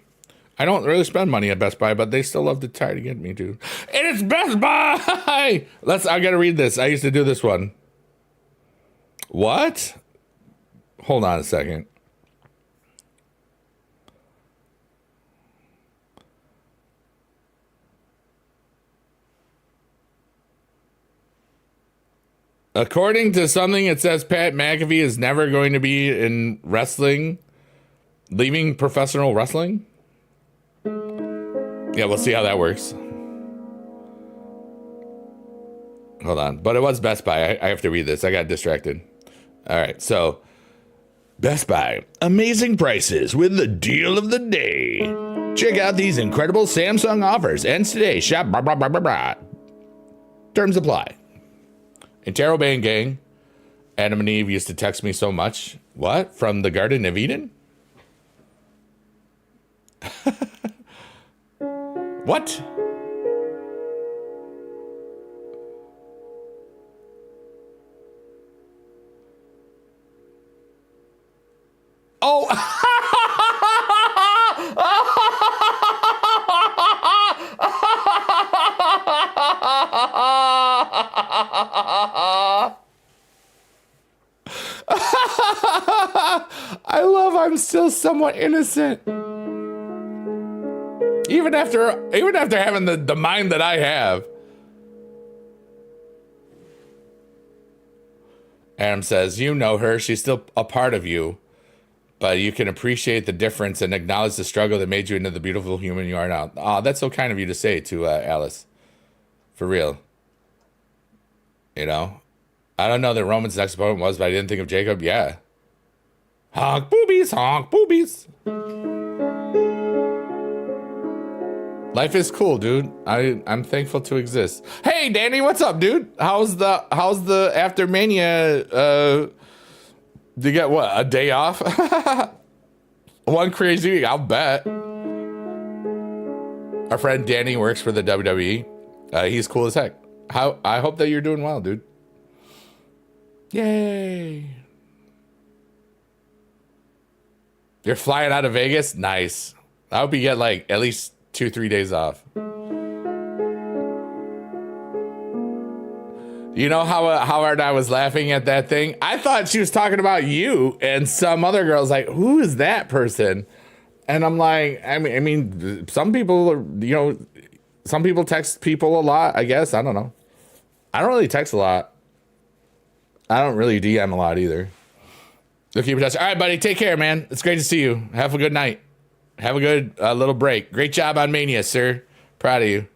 I don't really spend money at Best Buy, but they still love to try to get me to. And it's Best Buy! I gotta read this. I used to do this one. What? Hold on a second. According to something, it says Pat McAfee is never going to be in wrestling, leaving professional wrestling. Yeah, we'll see how that works. hold on. But it was Best Buy. I have to read this. I got distracted. All right, so Best Buy. Amazing prices with the deal of the day. Check out these incredible Samsung offers. Ends today. Shop. Blah, blah, blah, blah, blah. Terms apply. Interrobang gang. Adam and Eve used to text me so much. What? From the Garden of Eden? What? Oh! I love I'm still somewhat innocent. Even after having the mind that I have. Adam says, you know her, she's still a part of you, but you can appreciate the difference and acknowledge the struggle that made you into the beautiful human you are now. Oh, that's so kind of you to say to Alice. For real. You know? I don't know that Roman's next opponent was, but I didn't think of Jacob. Yeah. Honk boobies, honk boobies. Life is cool, dude. I'm thankful to exist. Hey, Danny, what's up, dude? How's the after Mania? Do you get what, a day off? One crazy week, I'll bet. Our friend Danny works for the WWE. He's cool as heck. I hope that you're doing well, dude. Yay. You're flying out of Vegas? Nice. I hope you get like at least 2-3 days off. You know how hard I was laughing at that thing? I thought she was talking about you, and some other girl's like, who is that person? And I'm like, I mean, some people are, you know, some people text people a lot, I guess. I don't know. I don't really text a lot. I don't really DM a lot either. So keep in touch. All right, buddy. Take care, man. It's great to see you. Have a good night. Have a good little break. Great job on Mania, sir. Proud of you.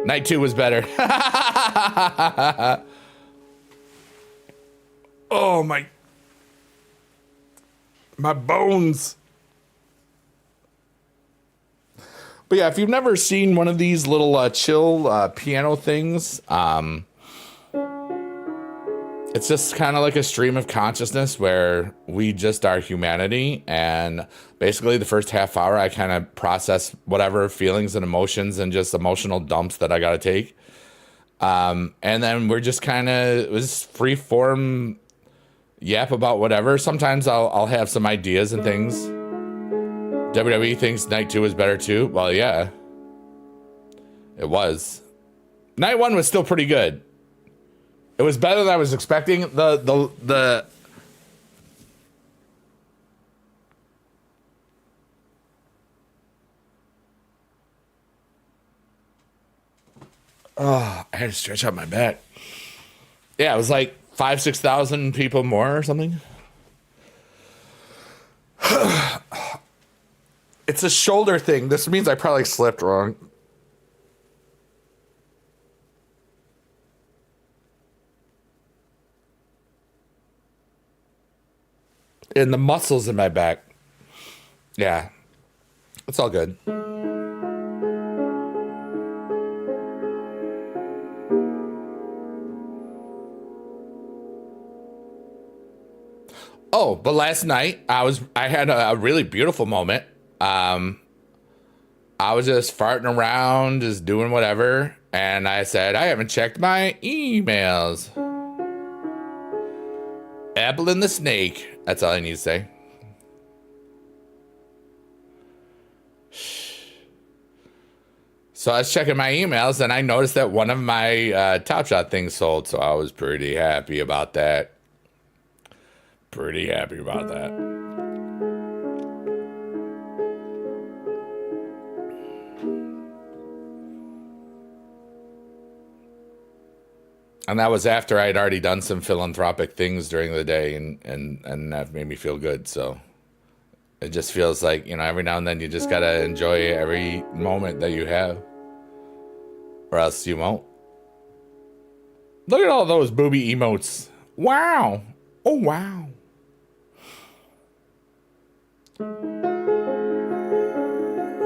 Night 2 was better. Oh, my bones. But yeah, if you've never seen one of these little chill piano things, it's just kind of like a stream of consciousness where we just are humanity. And basically the first half hour, I kind of process whatever feelings and emotions and just emotional dumps that I got to take. And then we're just kind of free form yap about whatever. Sometimes I'll have some ideas and things. WWE thinks night 2 is better too. Well, yeah, it was. Night 1 was still pretty good. It was better than I was expecting. The I had to stretch out my back. Yeah, it was like 5,000-6,000 people more or something. It's a shoulder thing. This means I probably slipped wrong. And the muscles in my back. Yeah. It's all good. Oh, but last night I had a really beautiful moment. I was just farting around, just doing whatever, and I said, I haven't checked my emails. Apple and the snake. That's all I need to say. So I was checking my emails, and I noticed that one of my Top Shot things sold, so I was pretty happy about that. Pretty happy about that. And that was after I'd already done some philanthropic things during the day, and that made me feel good. So it just feels like, you know, every now and then you just gotta enjoy every moment that you have, or else you won't. Look at all those booby emotes. Wow. Oh, wow.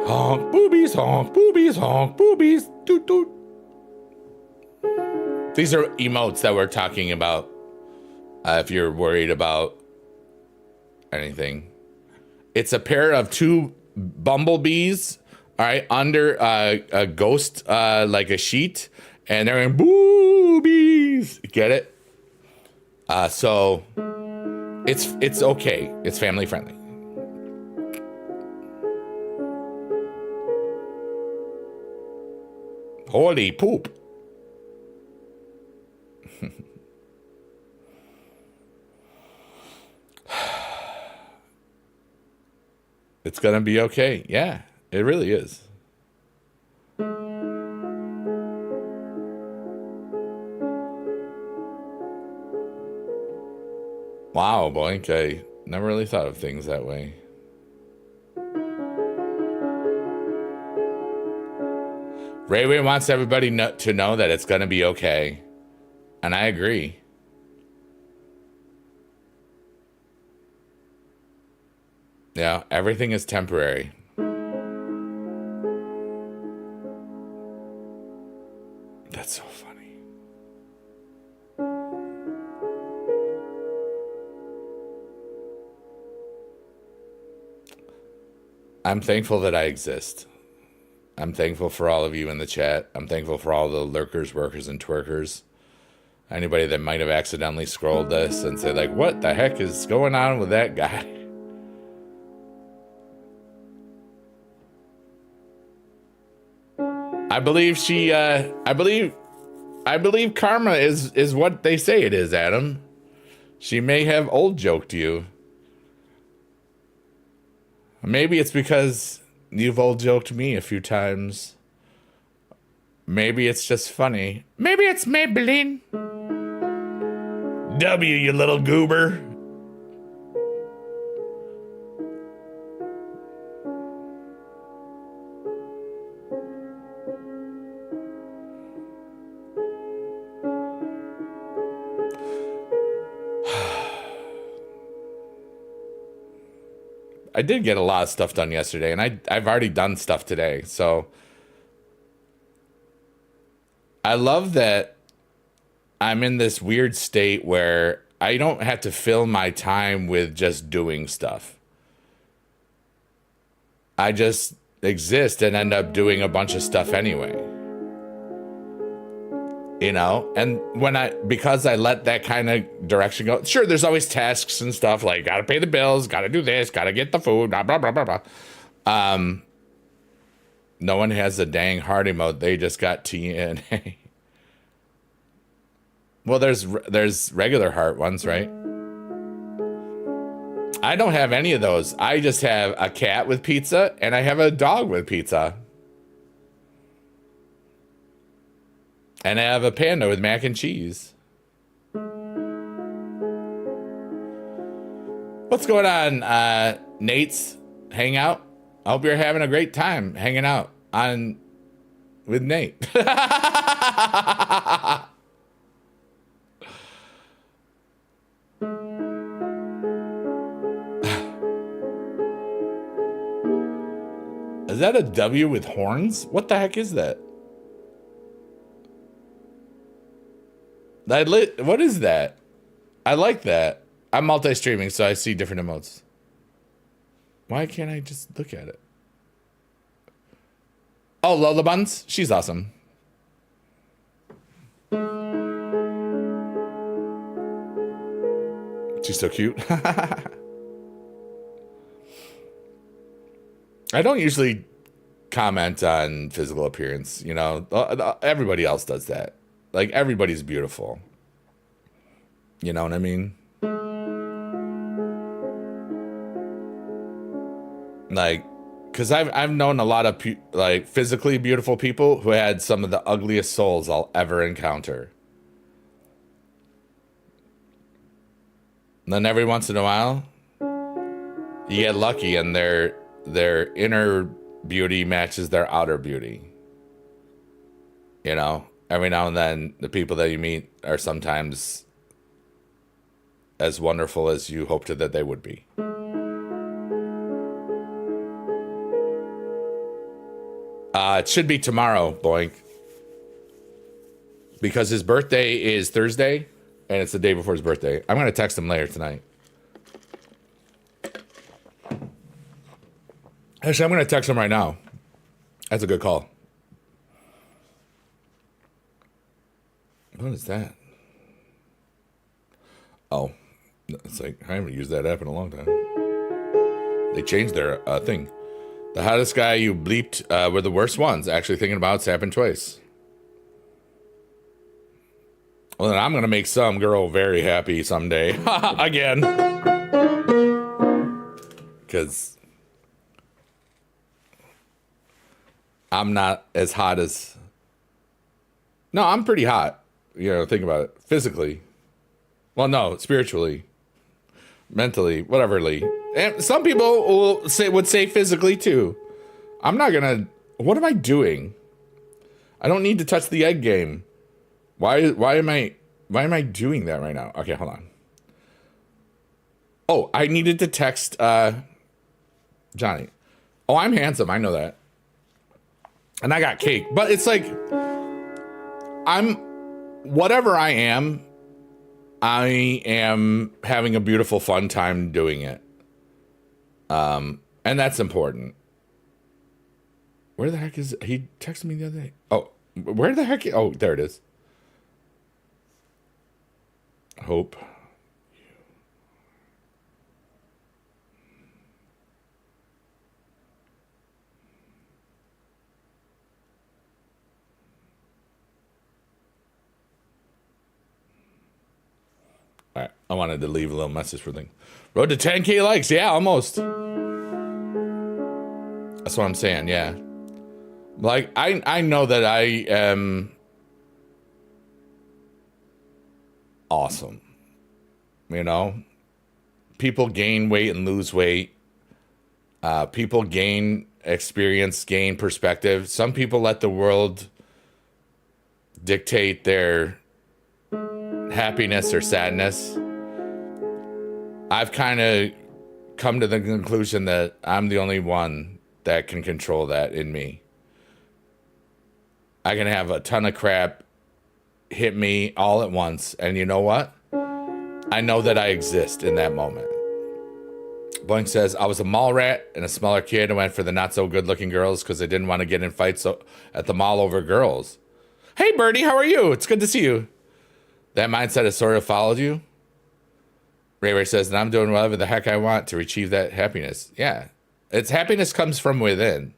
Honk boobies, honk boobies, honk boobies. Doot, doot. These are emotes that we're talking about. If you're worried about anything, it's a pair of two bumblebees, all right, under a ghost, like a sheet, and they're in boobies. Get it? So it's okay. It's family friendly. Holy poop. It's gonna be okay. Yeah, it really is. Wow, Boink, I never really thought of things that way. Ray wants everybody to know that it's gonna be okay. And I agree. Yeah, everything is temporary. That's so funny. I'm thankful that I exist. I'm thankful for all of you in the chat. I'm thankful for all the lurkers, workers, and twerkers. Anybody that might have accidentally scrolled this and said, like, what the heck is going on with that guy? I believe I believe karma is what they say it is, Adam. She may have old joked you. Maybe it's because you've old joked me a few times. Maybe it's just funny. Maybe it's Maybelline. W, you little goober. I did get a lot of stuff done yesterday, and I've already done stuff today, so I love that I'm in this weird state where I don't have to fill my time with just doing stuff. I just exist and end up doing a bunch of stuff anyway. You know, and because I let that kind of direction go, sure, there's always tasks and stuff like gotta pay the bills, gotta do this, gotta get the food, blah, blah, blah, blah, blah. No one has a dang heart emote. They just got TNA. Well, there's regular heart ones, right? I don't have any of those. I just have a cat with pizza and I have a dog with pizza. And I have a panda with mac and cheese. What's going on, Nate's Hangout? I hope you're having a great time hanging out with Nate. Is that a W with horns? What the heck is that? What is that? I like that. I'm multi-streaming, so I see different emotes. Why can't I just look at it? Oh, Lola Buns? She's awesome. She's so cute. I don't usually comment on physical appearance, you know. Everybody else does that. Like, everybody's beautiful. You know what I mean? Like, because I've known a lot of like physically beautiful people who had some of the ugliest souls I'll ever encounter. And then every once in a while, you get lucky and their inner beauty matches their outer beauty. You know? every now and then the people that you meet are sometimes as wonderful as you hoped that they would be. It should be tomorrow, Boink. Because his birthday is Thursday, and it's the day before his birthday. I'm going to text him later tonight. Actually, I'm going to text him right now. That's a good call. What is that? Oh, it's like, I haven't used that app in a long time. They changed their thing. The hottest guy you bleeped were the worst ones. Actually thinking about it's happened twice. Well, then I'm going to make some girl very happy someday. Again. Because I'm not as hot as... No, I'm pretty hot. You know, think about it. Physically. Well, no, spiritually. Mentally. Whateverly. And some people would say physically, too. I'm not going to... What am I doing? I don't need to touch the egg game. Why am I doing that right now? Okay, hold on. Oh, I needed to text Johnny. Oh, I'm handsome. I know that. And I got cake. But it's like, whatever I am having a beautiful, fun time doing it. And that's important. Where the heck is, he texted me the other day. Oh, where the heck, oh, there it is. Hope. All right, I wanted to leave a little message for thing. Road to 10K likes, yeah, almost. That's what I'm saying, yeah. Like, I know that I am awesome. You know? People gain weight and lose weight. People gain experience, gain perspective. Some people let the world dictate their happiness or sadness. I've kind of come to the conclusion that I'm the only one that can control that in me. I can have a ton of crap hit me all at once, and you know what? I know that I exist in that moment. Blank says, I was a mall rat and a smaller kid and went for the not so good looking girls because I didn't want to get in fights at the mall over girls. Hey Birdie, how are you? It's good to see you. That mindset has sort of followed you. Ray Ray says, and I'm doing whatever the heck I want to achieve that happiness. Yeah. It's happiness comes from within.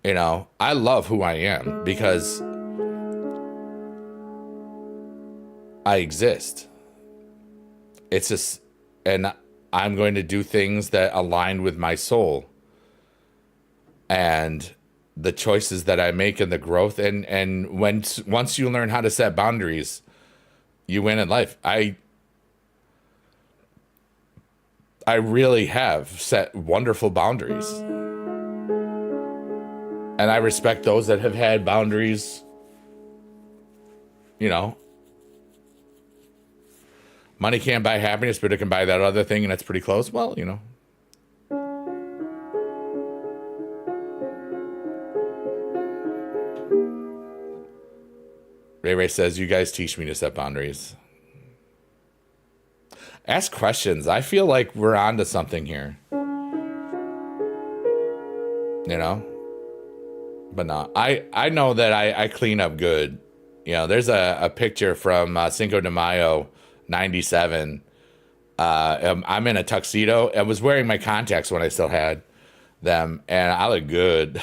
You know, I love who I am because I exist. It's just, and I'm going to do things that align with my soul and the choices that I make and the growth. And once you learn how to set boundaries, you win in life. I really have set wonderful boundaries. And I respect those that have had boundaries, you know. Money can't buy happiness, but it can buy that other thing, and it's pretty close. Well, you know. Ray Ray says, you guys teach me to set boundaries. Ask questions. I feel like we're onto something here. You know? But no, I know that I clean up good. You know, there's a picture from Cinco de Mayo, 97. I'm in a tuxedo. I was wearing my contacts when I still had them, and I look good.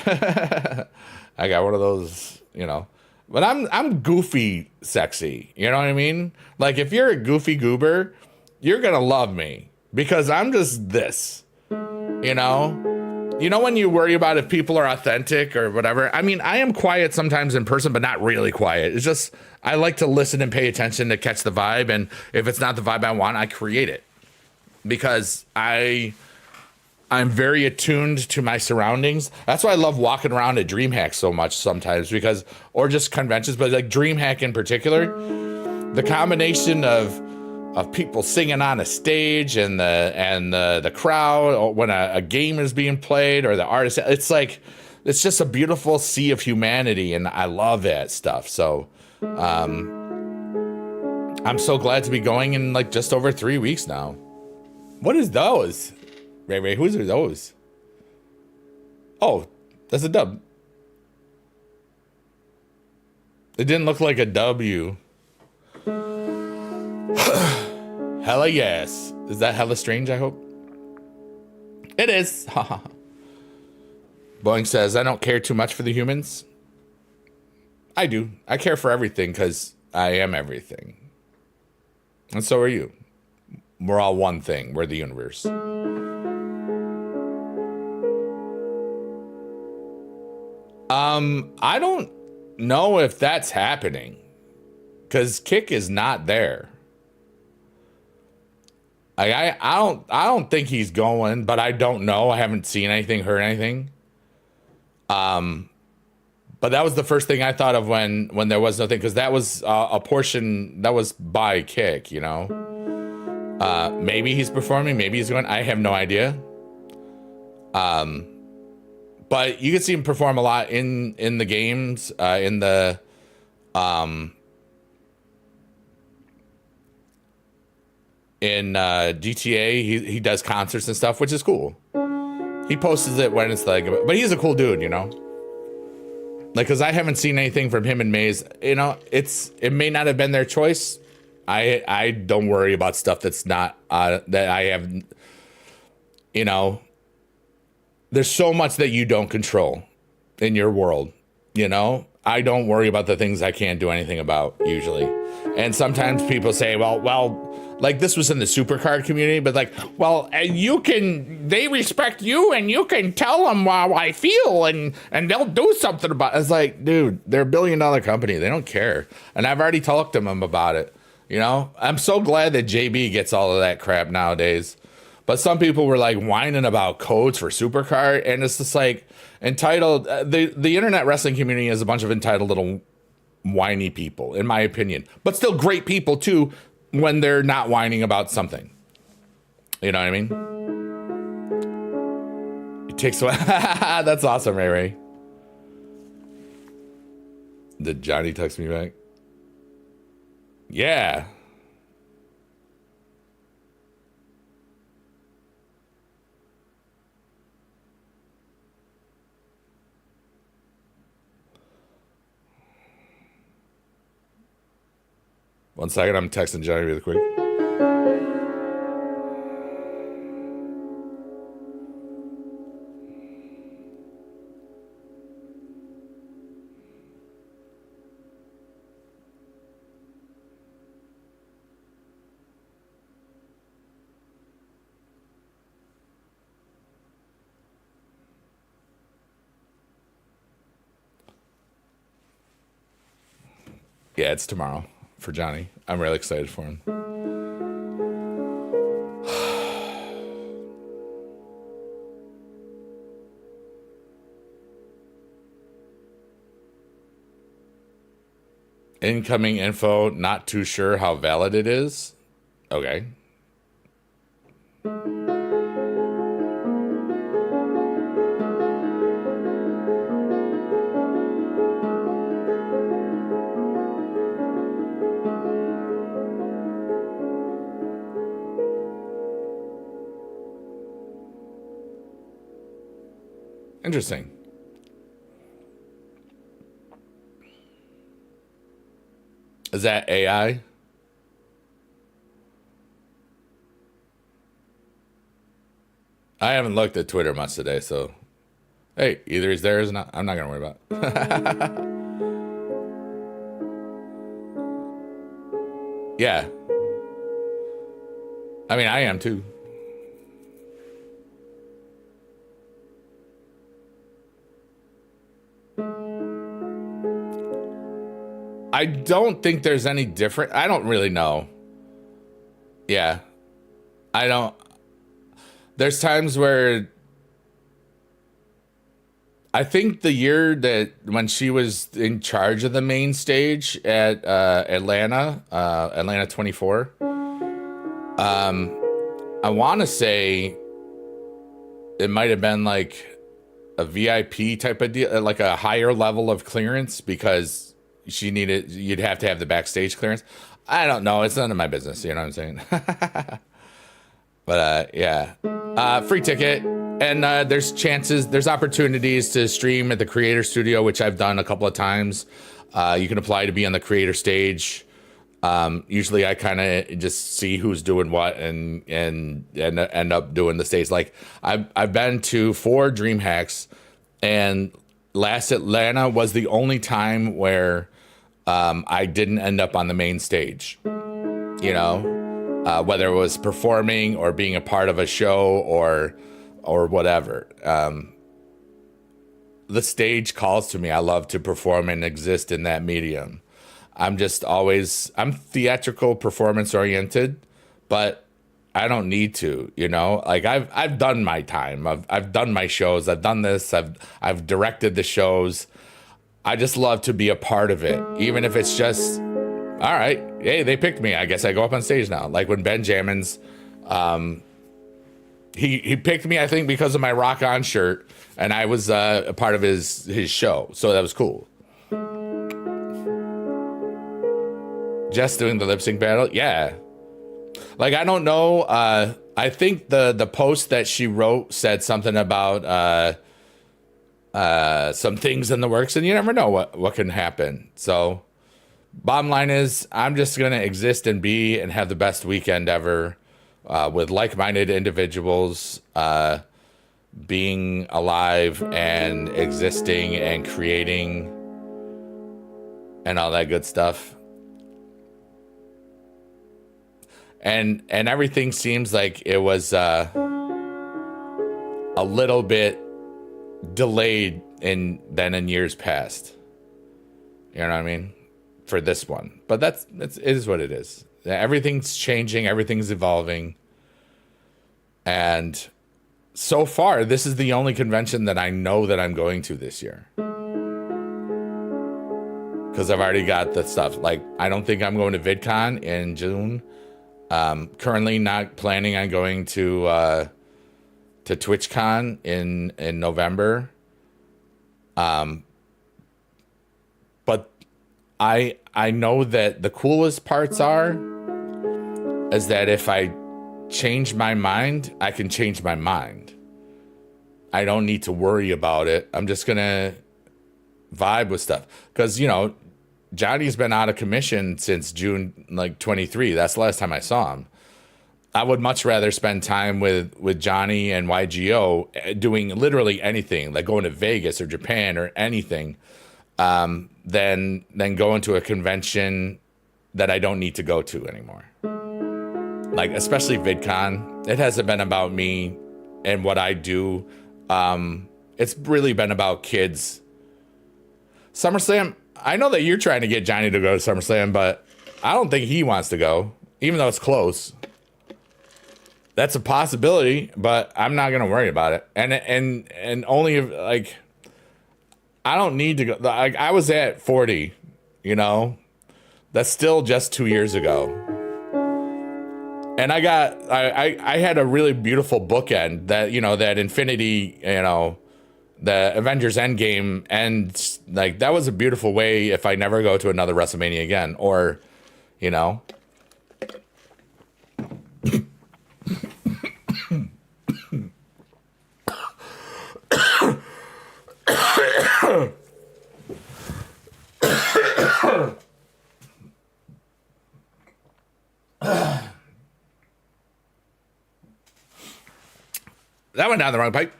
I got one of those, you know. But I'm goofy sexy. You know what I mean? Like, if you're a goofy goober, you're going to love me because I'm just this, you know? You know when you worry about if people are authentic or whatever? I mean, I am quiet sometimes in person, but not really quiet. It's just, I like to listen and pay attention to catch the vibe. And if it's not the vibe I want, I create it. Because I I'm very attuned to my surroundings. That's why I love walking around at DreamHack so much sometimes, because, or just conventions, but like DreamHack in particular, the combination of people singing on a stage and the crowd, or when a game is being played, or the artist, it's just a beautiful sea of humanity, and I love that stuff. So I'm so glad to be going in like just over 3 weeks now. What is those? Ray, whose are those? Oh, that's a dub. It didn't look like a W. Hella yes. Is that hella strange, I hope? It is. Boeing says, I don't care too much for the humans. I do. I care for everything because I am everything. And so are you. We're all one thing. We're the universe. I don't know if that's happening, because Kick is not there. I don't think he's going, but I don't know. I haven't seen anything, heard anything. But that was the first thing I thought of when there was nothing, because that was a portion that was by Kick, you know. Maybe he's performing, maybe he's going. I have no idea. But you can see him perform a lot in the games, in the in GTA. He does concerts and stuff, which is cool. He posts it when it's like, but he's a cool dude, you know. Like, cause I haven't seen anything from him and Maze. You know, it may not have been their choice. I don't worry about stuff that's not that I have. You know, there's so much that you don't control in your world. You know, I don't worry about the things I can't do anything about usually. And sometimes people say, well, like this was in the supercard community, but like, well, they respect you and you can tell them how I feel and they'll do something about it. It's like, dude, they're $1 billion company. They don't care. And I've already talked to them about it. You know, I'm so glad that JB gets all of that crap nowadays. But some people were like whining about codes for supercard. And it's just like entitled. The internet wrestling community is a bunch of entitled little whiny people, in my opinion, but still great people too when they're not whining about something. You know what I mean? It takes that's awesome, Ray. Did Johnny text me back? Yeah. One second, I'm texting Johnny really quick. Yeah, it's tomorrow for Johnny. I'm really excited for him. Incoming info, not too sure how valid it is. Okay. Interesting. Is that AI? I haven't looked at Twitter much today, so hey, either he's there or he's not. I'm not gonna worry about it. Yeah. I mean, I am too. I don't think there's any different. I don't really know. Yeah. I don't. There's times where I think the year that when she was in charge of the main stage at Atlanta 24, I want to say it might have been like a VIP type of deal, like a higher level of clearance because you'd have to have the backstage clearance. I don't know. It's none of my business. You know what I'm saying? But yeah, free ticket. And there's opportunities to stream at the Creator Studio, which I've done a couple of times. You can apply to be on the Creator stage. Usually I kind of just see who's doing what and end up doing the stage. Like I've been to 4 Dream Hacks, and last Atlanta was the only time where I didn't end up on the main stage. You know, whether it was performing or being a part of a show or whatever. The stage calls to me. I love to perform and exist in that medium. I'm theatrical, performance oriented, but I don't need to, you know, like I've done my time. I've done my shows. I've done this. I've directed the shows. I just love to be a part of it. Even if it's just, all right, hey, they picked me. I guess I go up on stage now. Like when Ben Jammins, he picked me, I think, because of my Rock On shirt, and I was a part of his show. So that was cool. Just doing the lip sync battle, yeah. Like I don't know. I think the post that she wrote said something about some things in the works, and you never know what can happen. So, bottom line is, I'm just gonna exist and be and have the best weekend ever with like-minded individuals, being alive and existing and creating and all that good stuff. And everything seems like it was a little bit delayed than in years past. You know what I mean? For this one. But it is what it is. Everything's changing, everything's evolving. And so far, this is the only convention that I know that I'm going to this year. Because I've already got the stuff. Like, I don't think I'm going to VidCon in June. Currently not planning on going to TwitchCon in November. But I know that the coolest parts is that if I change my mind, I can change my mind. I don't need to worry about it. I'm just gonna vibe with stuff. Because, you know, Johnny's been out of commission since June 23. That's the last time I saw him. I would much rather spend time with Johnny and YGO doing literally anything, like going to Vegas or Japan or anything, than going to a convention that I don't need to go to anymore. Like, especially VidCon. It hasn't been about me and what I do. It's really been about kids. SummerSlam, I know that you're trying to get Johnny to go to SummerSlam, but I don't think he wants to go, even though it's close. That's a possibility, but I'm not gonna worry about it. And only if, like, I don't need to go. Like, I was at 40, you know, that's still just 2 years ago. And I had a really beautiful bookend that, you know, that Infinity, you know, the Avengers Endgame, and like that was a beautiful way if I never go to another WrestleMania again, or, you know. That went down the wrong pipe.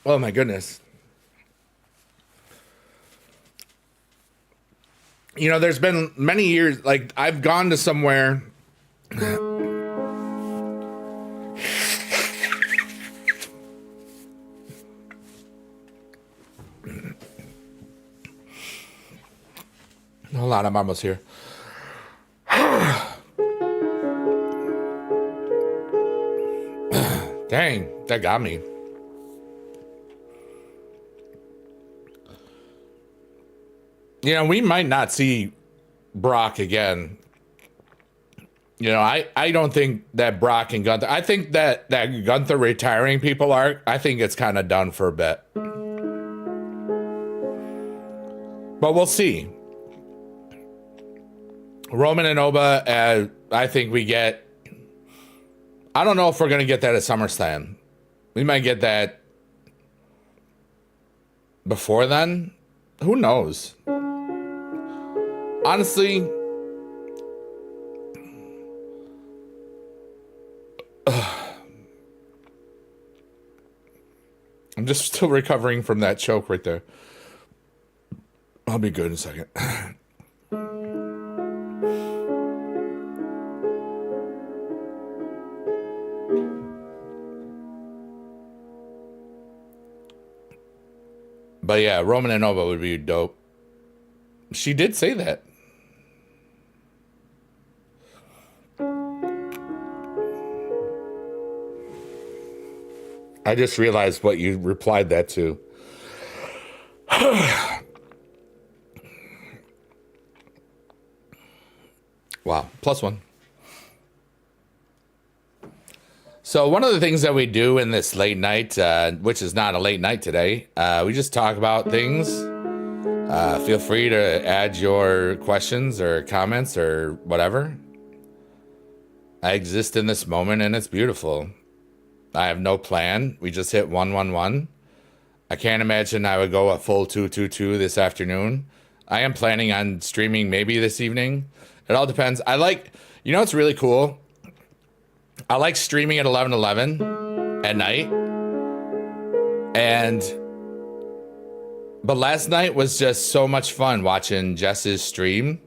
Oh my goodness. You know, there's been many years, like I've gone to somewhere. Hold on, I'm almost here. Dang, that got me. You know, we might not see Brock again. You know, I don't think that Brock and Gunther, I think that Gunther retiring people arc, I think it's kind of done for a bit. But we'll see. Roman and Oba, I think we get, I don't know if we're going to get that at SummerSlam. We might get that before then. Who knows? Honestly, I'm just still recovering from that choke right there. I'll be good in a second. But yeah, Roman and Nova would be dope. She did say that. I just realized what you replied that to. Wow, +1. So one of the things that we do in this late night, which is not a late night today, we just talk about things. Feel free to add your questions or comments or whatever. I exist in this moment and it's beautiful. I have no plan. We just hit 111. I can't imagine I would go a full 222 this afternoon. I am planning on streaming maybe this evening. It all depends. I like, you know what's really cool? I like streaming at 11:11 at night. But last night was just so much fun watching Jess's stream.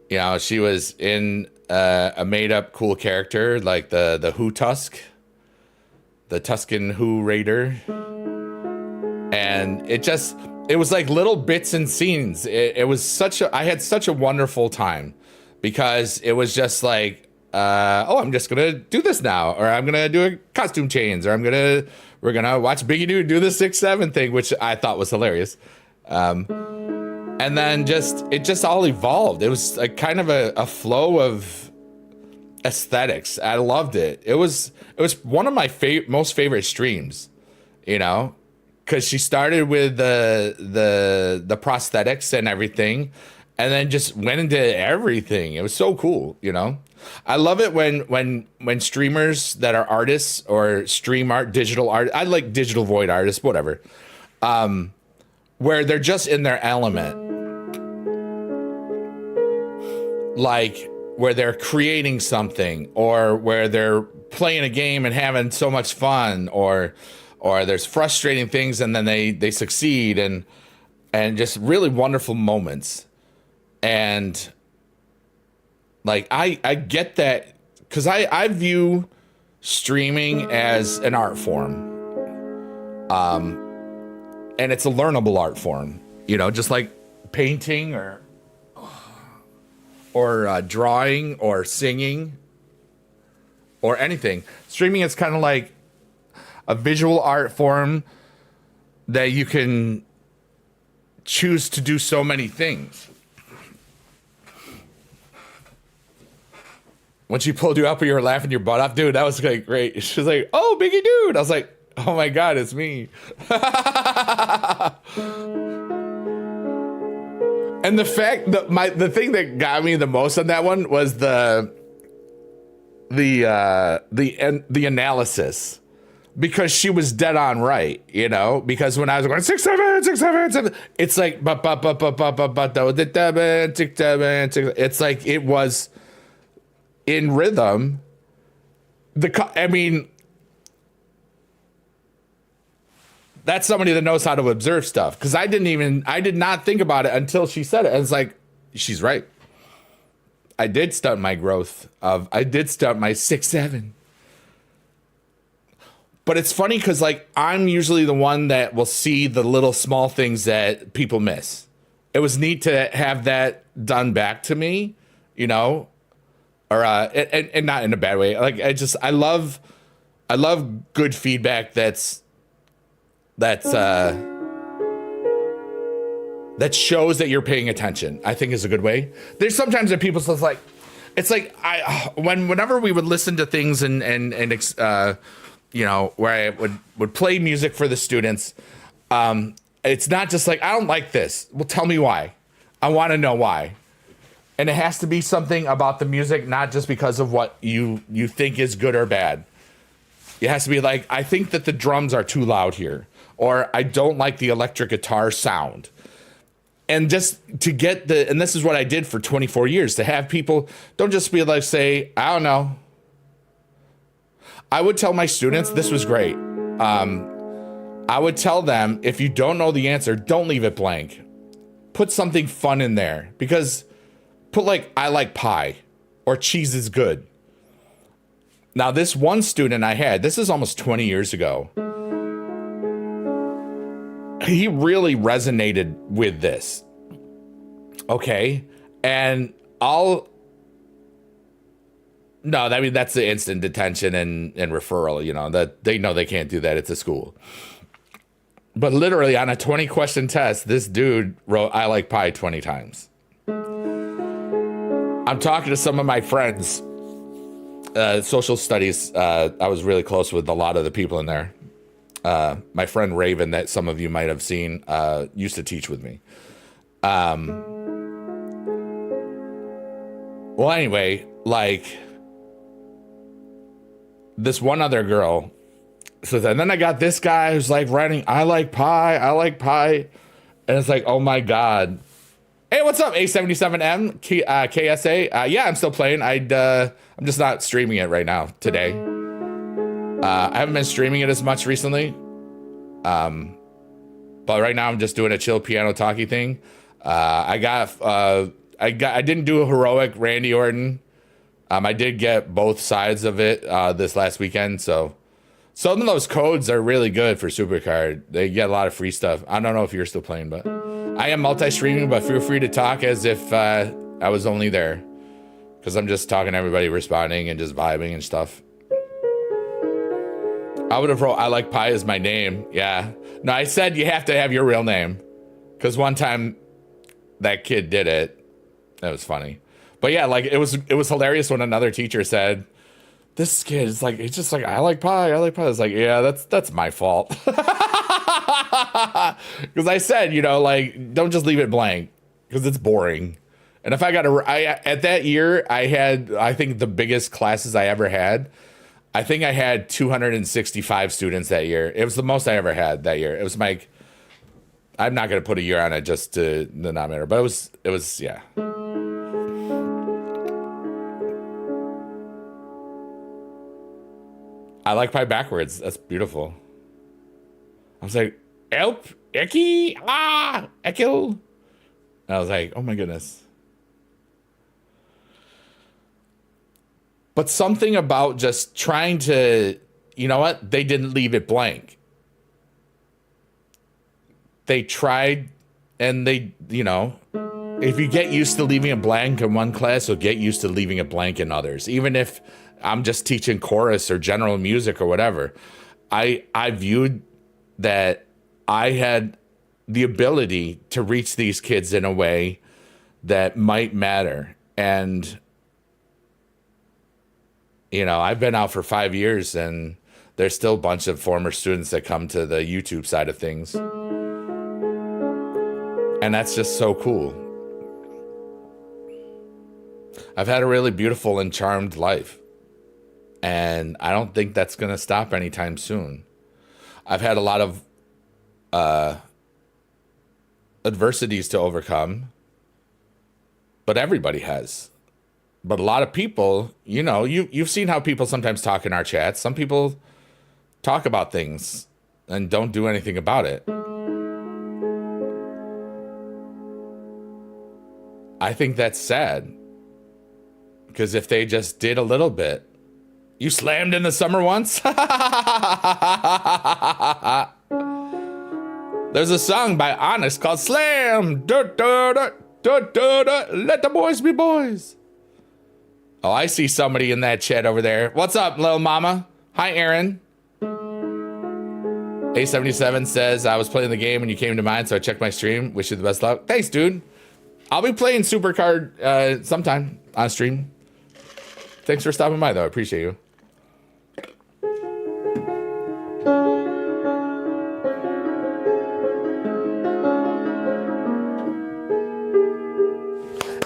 You know, she was in a made up cool character like the Who Tusk, the Tuscan Who Raider. And it was like little bits and scenes. It was I had such a wonderful time because it was just like, I'm just gonna do this now, or I'm gonna do a costume change, or we're gonna watch Biggie Dude do the 6'7" thing, which I thought was hilarious. And then it just all evolved. It was like kind of a flow of aesthetics. I loved it. It was one of my most favorite streams, you know, because she started with the prosthetics and everything, and then just went into everything. It was so cool, you know. I love it when streamers that are artists or stream art, digital art. I like digital void artists, whatever. Where they're just in their element, like where they're creating something, or where they're playing a game and having so much fun, or there's frustrating things and then they succeed, and just really wonderful moments. And like, I get that, because I view streaming as an art form. And it's a learnable art form, you know, just like painting or drawing or singing or anything. Streaming is kind of like a visual art form that you can choose to do so many things. When she pulled you up and you were laughing your butt off, dude, that was like great. She was like, "Oh, Biggie Dude." I was like, "Oh my God, it's me." And the fact that the thing that got me the most on that one was the analysis, because she was dead on right, you know. Because when I was going 6'7", 6'7", it's like it's like it was in rhythm. I mean, that's somebody that knows how to observe stuff, because I did not think about it until she said it. And it's like, she's right. I did stunt my growth I did stunt my 6'7". But it's funny because, like, I'm usually the one that will see the little small things that people miss. It was neat to have that done back to me, you know, or and not in a bad way. Like, I love good feedback that's that shows that you're paying attention, I think is a good way. There's sometimes that people just like, it's like whenever we would listen to things and you know, where I would play music for the students, it's not just like, I don't like this. Well, tell me why. I want to know why. And it has to be something about the music, not just because of what you think is good or bad. It has to be like, I think that the drums are too loud here, or I don't like the electric guitar sound. And just to get and this is what I did for 24 years, to have people don't just be like, say, I don't know. I would tell my students, this was great. I would tell them, if you don't know the answer, don't leave it blank. Put something fun in there, because put like, I like pie, or cheese is good. Now, this one student I had, this is almost 20 years ago. He really resonated with this. Okay. And no, I mean, that's the instant detention and referral, you know, that they know they can't do that. It's a school. But literally on a 20 question test, this dude wrote, I like pie 20 times. I'm talking to some of my friends, social studies. I was really close with a lot of the people in there. My friend Raven, that some of you might have seen, used to teach with me. Well, anyway, like this one other girl. So then I got this guy who's like writing, I like pie. And it's like, oh my God. Hey, what's up? A77M, KSA. Yeah, I'm still playing. I'm just not streaming it right now today. I haven't been streaming it as much recently. But right now I'm just doing a chill piano talkie thing. I didn't do a heroic Randy Orton. I did get both sides of it this last weekend. So some of those codes are really good for Supercard. They get a lot of free stuff. I don't know if you're still playing, but I am multi-streaming, but feel free to talk as if I was only there, because I'm just talking to everybody, responding and just vibing and stuff. I would have wrote, I like pie as my name. Yeah. No, I said you have to have your real name, because one time that kid did it. That was funny. But yeah, like it was hilarious when another teacher said, this kid is like, it's just like, I like pie. It's like, yeah, that's my fault. Because I said, you know, like, don't just leave it blank, because it's boring. And if at that year, I had, I think the biggest classes I ever had. I think I had 265 students that year. It was the most I ever had that year. It was like, I'm not going to put a year on it just to the denominator, but it was, yeah. I like pie backwards. That's beautiful. I was like, help, Eki, Ekil. And I was like, oh my goodness. But something about just trying to, you know what? They didn't leave it blank. They tried, and they, you know, if you get used to leaving it blank in one class, you'll get used to leaving it blank in others. Even if I'm just teaching chorus or general music or whatever, I viewed that I had the ability to reach these kids in a way that might matter. And, you know, I've been out for 5 years, and there's still a bunch of former students that come to the YouTube side of things. And that's just so cool. I've had a really beautiful and charmed life, and I don't think that's going to stop anytime soon. I've had a lot of adversities to overcome, but everybody has. But a lot of people, you know, you've seen how people sometimes talk in our chats. Some people talk about things and don't do anything about it. I think that's sad, because if they just did a little bit. You slammed in the summer once? There's a song by Honest called Slam. Da, da, da, da, da, da. Let the boys be boys. Oh, I see somebody in that chat over there. What's up, little mama? Hi, Aaron. A77 says, I was playing the game and you came to mind, so I checked my stream. Wish you the best luck. Thanks, dude. I'll be playing Supercard sometime on stream. Thanks for stopping by, though. I appreciate you.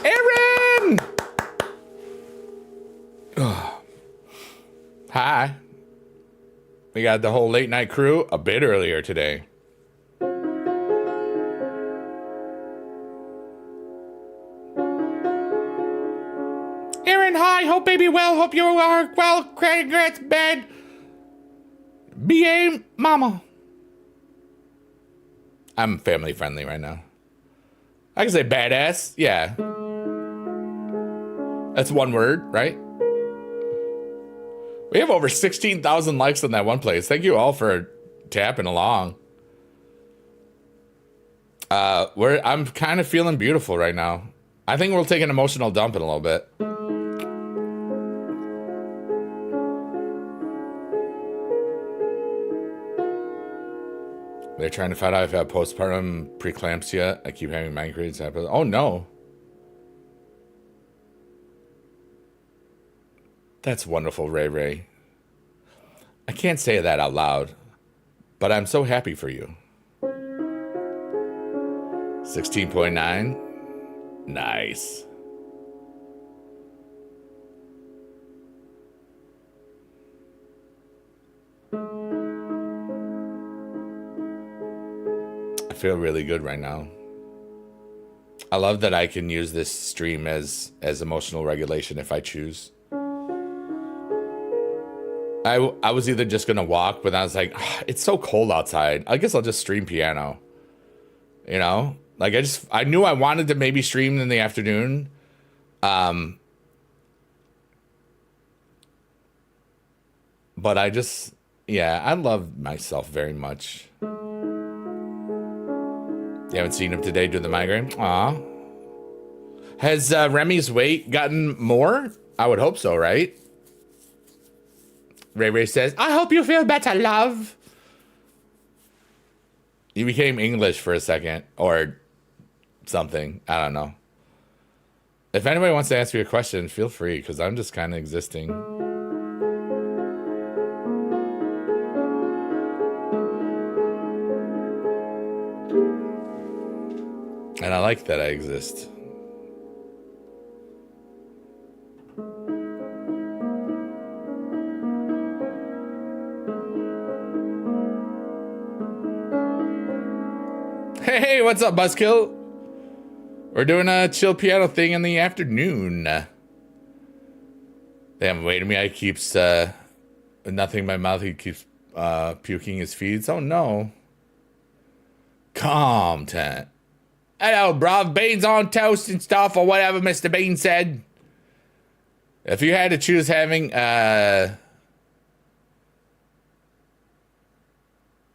Aaron! Hi. We got the whole late night crew a bit earlier today. Aaron, hi. Hope baby well. Hope you are well. Congrats, bed. BA mama. I'm family friendly right now. I can say badass. Yeah. That's one word, right? We have over 16,000 likes on that one place. Thank you all for tapping along. I'm kind of feeling beautiful right now. I think we'll take an emotional dump in a little bit. They're trying to find out if I have postpartum preeclampsia. I keep having migraines happen. Oh no. That's wonderful, Ray Ray. I can't say that out loud, but I'm so happy for you. 16.9. Nice. I feel really good right now. I love that I can use this stream as emotional regulation if I choose. I was either just gonna walk, but I was like, it's so cold outside. I guess I'll just stream piano. You know? Like I knew I wanted to maybe stream in the afternoon. But I love myself very much. You haven't seen him today do the migraine? Aw. Has Remy's weight gotten more? I would hope so, right? Ray Ray says, I hope you feel better, love. You became English for a second, or something. I don't know. If anybody wants to ask me a question, feel free, because I'm just kind of existing. And I like that I exist. Hey, what's up, Buzzkill? We're doing a chill piano thing in the afternoon. They haven't waited me. I keeps nothing in my mouth. He keeps puking his feeds. Oh no. Content. Hello, bruv. Beans on toast and stuff, or whatever Mr. Bean said. If you had to choose having a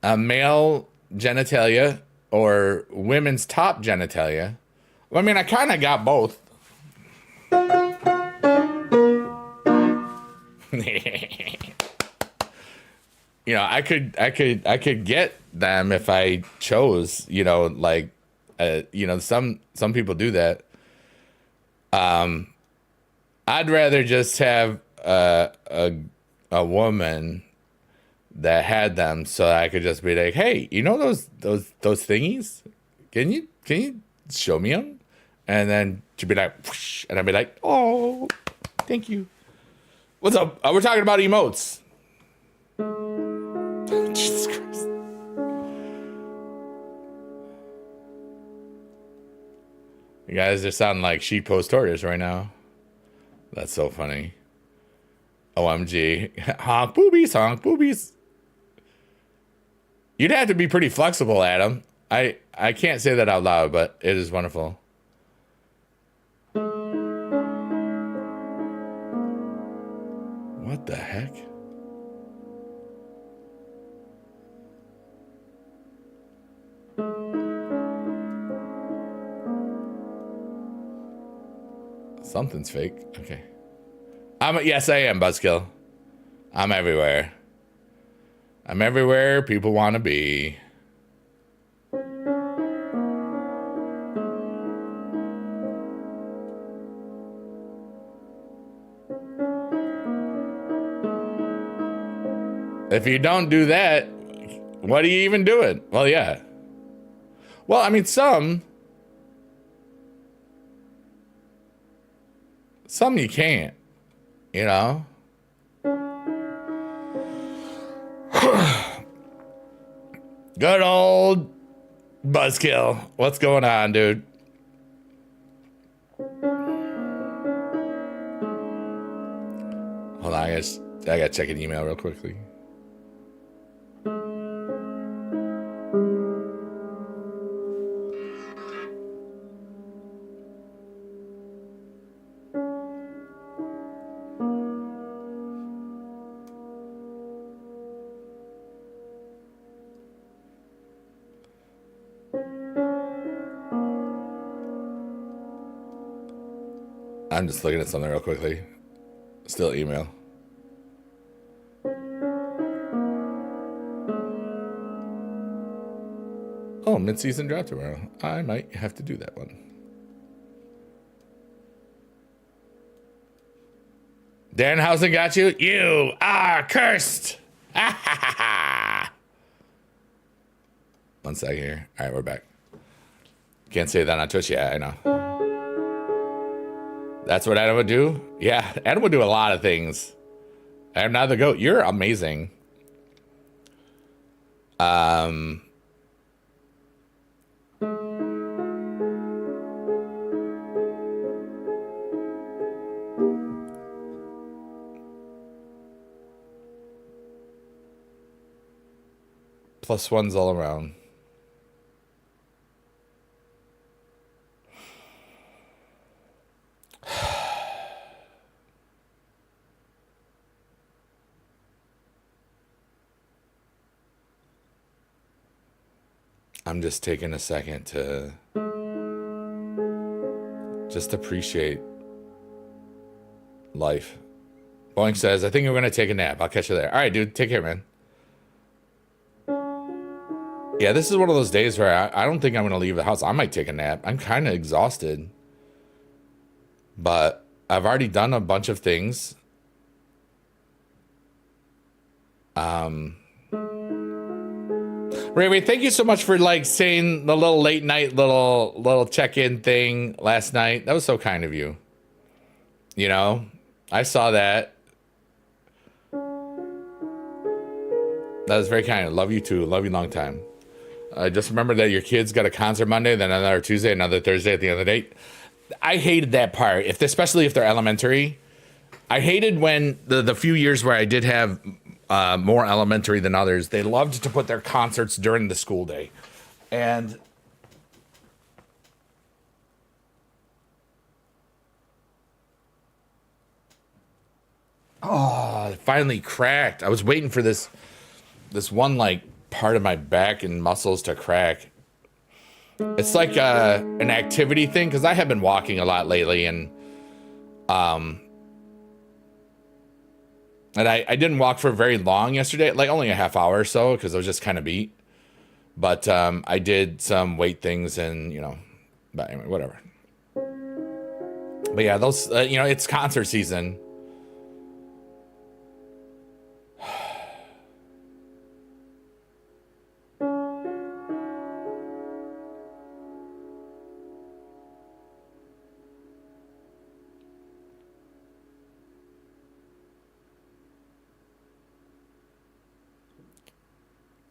male genitalia or women's top genitalia, well, I mean, I kind of got both. You know, I could get them if I chose. You know, like, you know, some people do that. I'd rather just have a woman that had them, so I could just be like, hey, you know those thingies? Can you show me them? And then she'd be like, whoosh, and I'd be like, oh, thank you. What's up? We're talking about emotes. Jesus Christ. You guys just sound like sheep post tortoise right now. That's so funny. OMG. Honk boobies, honk boobies. You'd have to be pretty flexible, Adam. I can't say that out loud, but it is wonderful. What the heck? Something's fake. Okay. Yes, I am, Buzzkill. I'm everywhere. I'm everywhere people want to be. If you don't do that, what are you even doing? Well, yeah. Well, I mean, some you can't, you know? Good old Buzzkill. What's going on, dude? Hold on, I gotta check an email real quickly. I'm just looking at something real quickly. Still email. Oh, mid-season drop tomorrow. I might have to do that one. Danhausen got you? You are cursed! 1 second here. All right, we're back. Can't say that on Twitch. Yeah, I know. That's what Adam would do? Yeah, Adam would do a lot of things. I am not the GOAT. You're amazing. +1s all around. I'm just taking a second to just appreciate life. Boeing says, I think we're going to take a nap. I'll catch you there. All right, dude. Take care, man. Yeah, this is one of those days where I don't think I'm going to leave the house. I might take a nap. I'm kind of exhausted. But I've already done a bunch of things. Ray, thank you so much for like saying the little late night little check-in thing last night. That was so kind of you. You know, I saw that. That was very kind. I love you too. Love you long time. Just remember that your kids got a concert Monday, then another Tuesday, another Thursday at the end of the day. I hated that part, especially if they're elementary. I hated when the few years where I did have more elementary than others, they loved to put their concerts during the school day. And it finally cracked. I was waiting for this one like part of my back and muscles to crack. It's like an activity thing, because I have been walking a lot lately, and I didn't walk for very long yesterday, like only a half hour or so, because I was just kind of beat. But I did some weight things, and but anyway, whatever. But yeah, those it's concert season.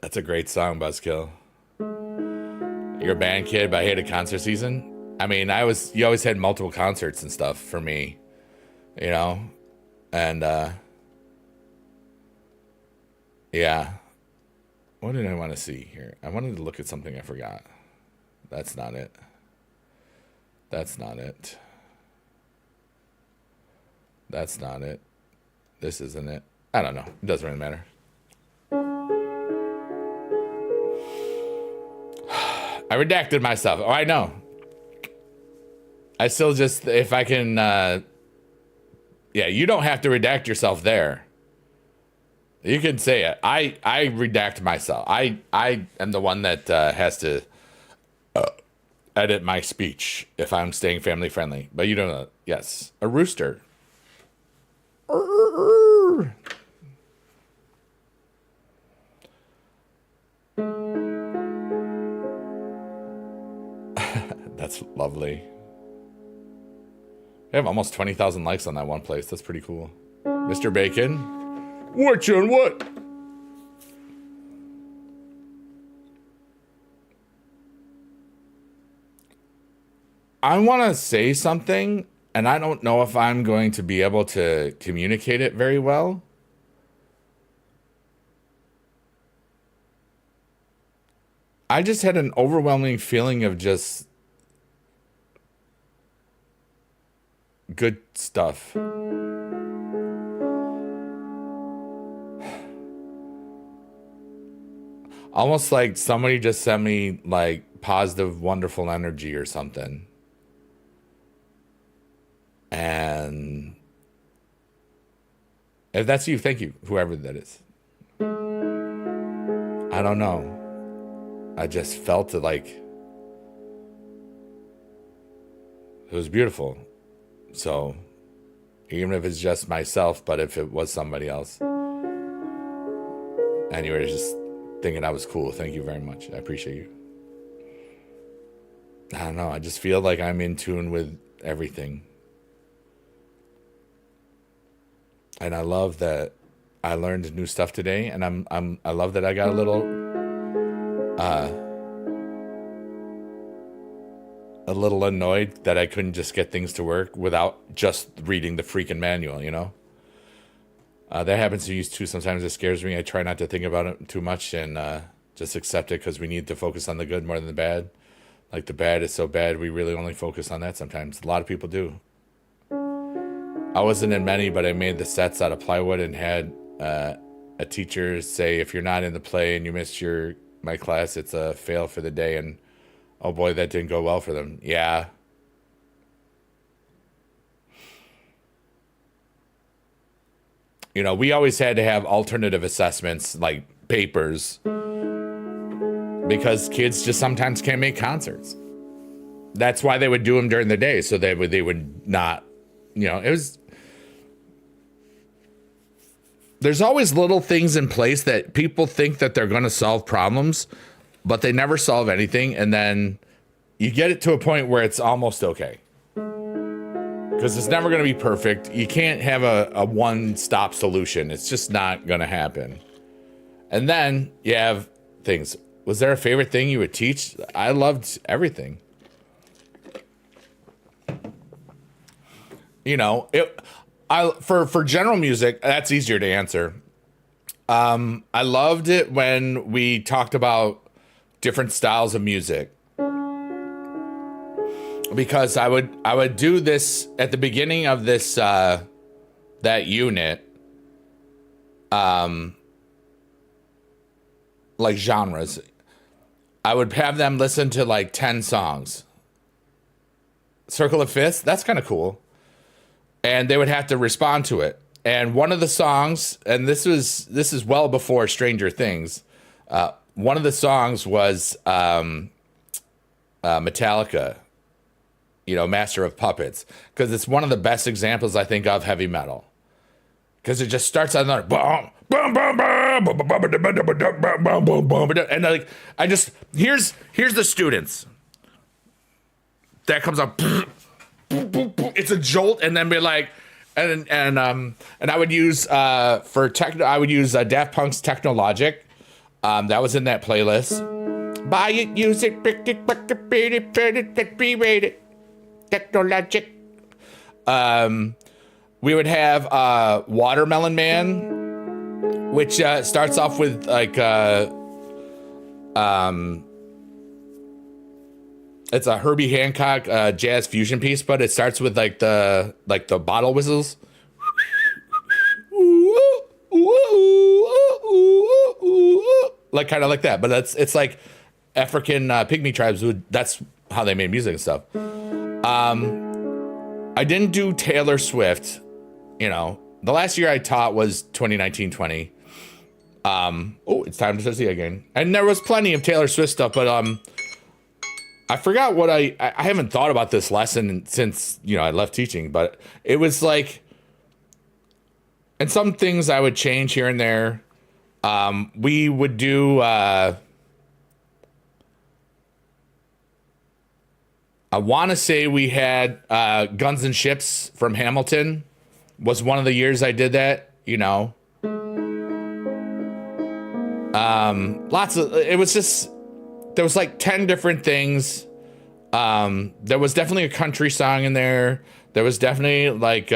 That's a great song, Buzzkill. You're a band kid, but I hated concert season. I mean, you always had multiple concerts and stuff for me, and yeah. What did I want to see here? I wanted to look at something I forgot. That's not it. That's not it. That's not it. This isn't it. I don't know. It doesn't really matter. I redacted myself. Oh, I know. I still just, if I can, yeah, you don't have to redact yourself there. You can say it. I redact myself. I am the one that has to edit my speech if I'm staying family friendly. But you don't know. Yes, a rooster. That's lovely. We have almost 20,000 likes on that one place. That's pretty cool. Mr. Bacon. What, John? What? I want to say something, and I don't know if I'm going to be able to communicate it very well. I just had an overwhelming feeling of just good stuff. Almost like somebody just sent me like positive, wonderful energy or something. And if that's you, thank you, whoever that is. I don't know. I just felt it like it was beautiful. So even if it's just myself, but if it was somebody else, and you were just thinking I was cool, thank you very much. I appreciate you. I don't know. I just feel like I'm in tune with everything. And I love that I learned new stuff today, and I love that I got a little annoyed that I couldn't just get things to work without just reading the freaking manual, you know? That happens to me too. Sometimes it scares me. I try not to think about it too much and just accept it, because we need to focus on the good more than the bad. Like, the bad is so bad, we really only focus on that sometimes. A lot of people do. I wasn't in many, but I made the sets out of plywood and had a teacher say, if you're not in the play and you missed my class, it's a fail for the day. And oh boy, that didn't go well for them. Yeah. You know, we always had to have alternative assessments, like papers, because kids just sometimes can't make concerts. That's why they would do them during the day, so they would not, you know, there's always little things in place that people think that they're going to solve problems, but they never solve anything. And then you get it to a point where it's almost okay, because it's never going to be perfect. You can't have a one-stop solution. It's just not going to happen. And then you have things. Was there a favorite thing you would teach? I loved everything. You know, for general music, that's easier to answer. I loved it when we talked about different styles of music, because I would do this at the beginning of this that unit, like genres. I would have them listen to like 10 songs. Circle of Fifths, that's kind of cool. And they would have to respond to it. And one of the songs, and this is well before Stranger Things, one of the songs was Metallica, you know, Master of Puppets, because it's one of the best examples, I think, of heavy metal. Because it just starts on the boom, boom, boom, boom, and like here's the students. That comes up. It's a jolt, and then be like, and I would use for techno. I would use Daft Punk's Technologic. That was in that playlist. Buy it, use it, be Technologic. We would have Watermelon Man, which starts off with like it's a Herbie Hancock jazz fusion piece, but it starts with like the bottle whistles, like kind of like that. But it's like African pygmy tribes that's how they made music and stuff. I didn't do Taylor Swift. You know, the last year I taught was 2019-20. Oh, it's time to see again. And there was plenty of Taylor Swift stuff, but I forgot what I haven't thought about this lesson since, I left teaching, but it was like, and some things I would change here and there. We would do, I want to say we had Guns and Ships from Hamilton was one of the years I did that, Lots of, it was just, there was like 10 different things. There was definitely a country song in there. There was definitely like,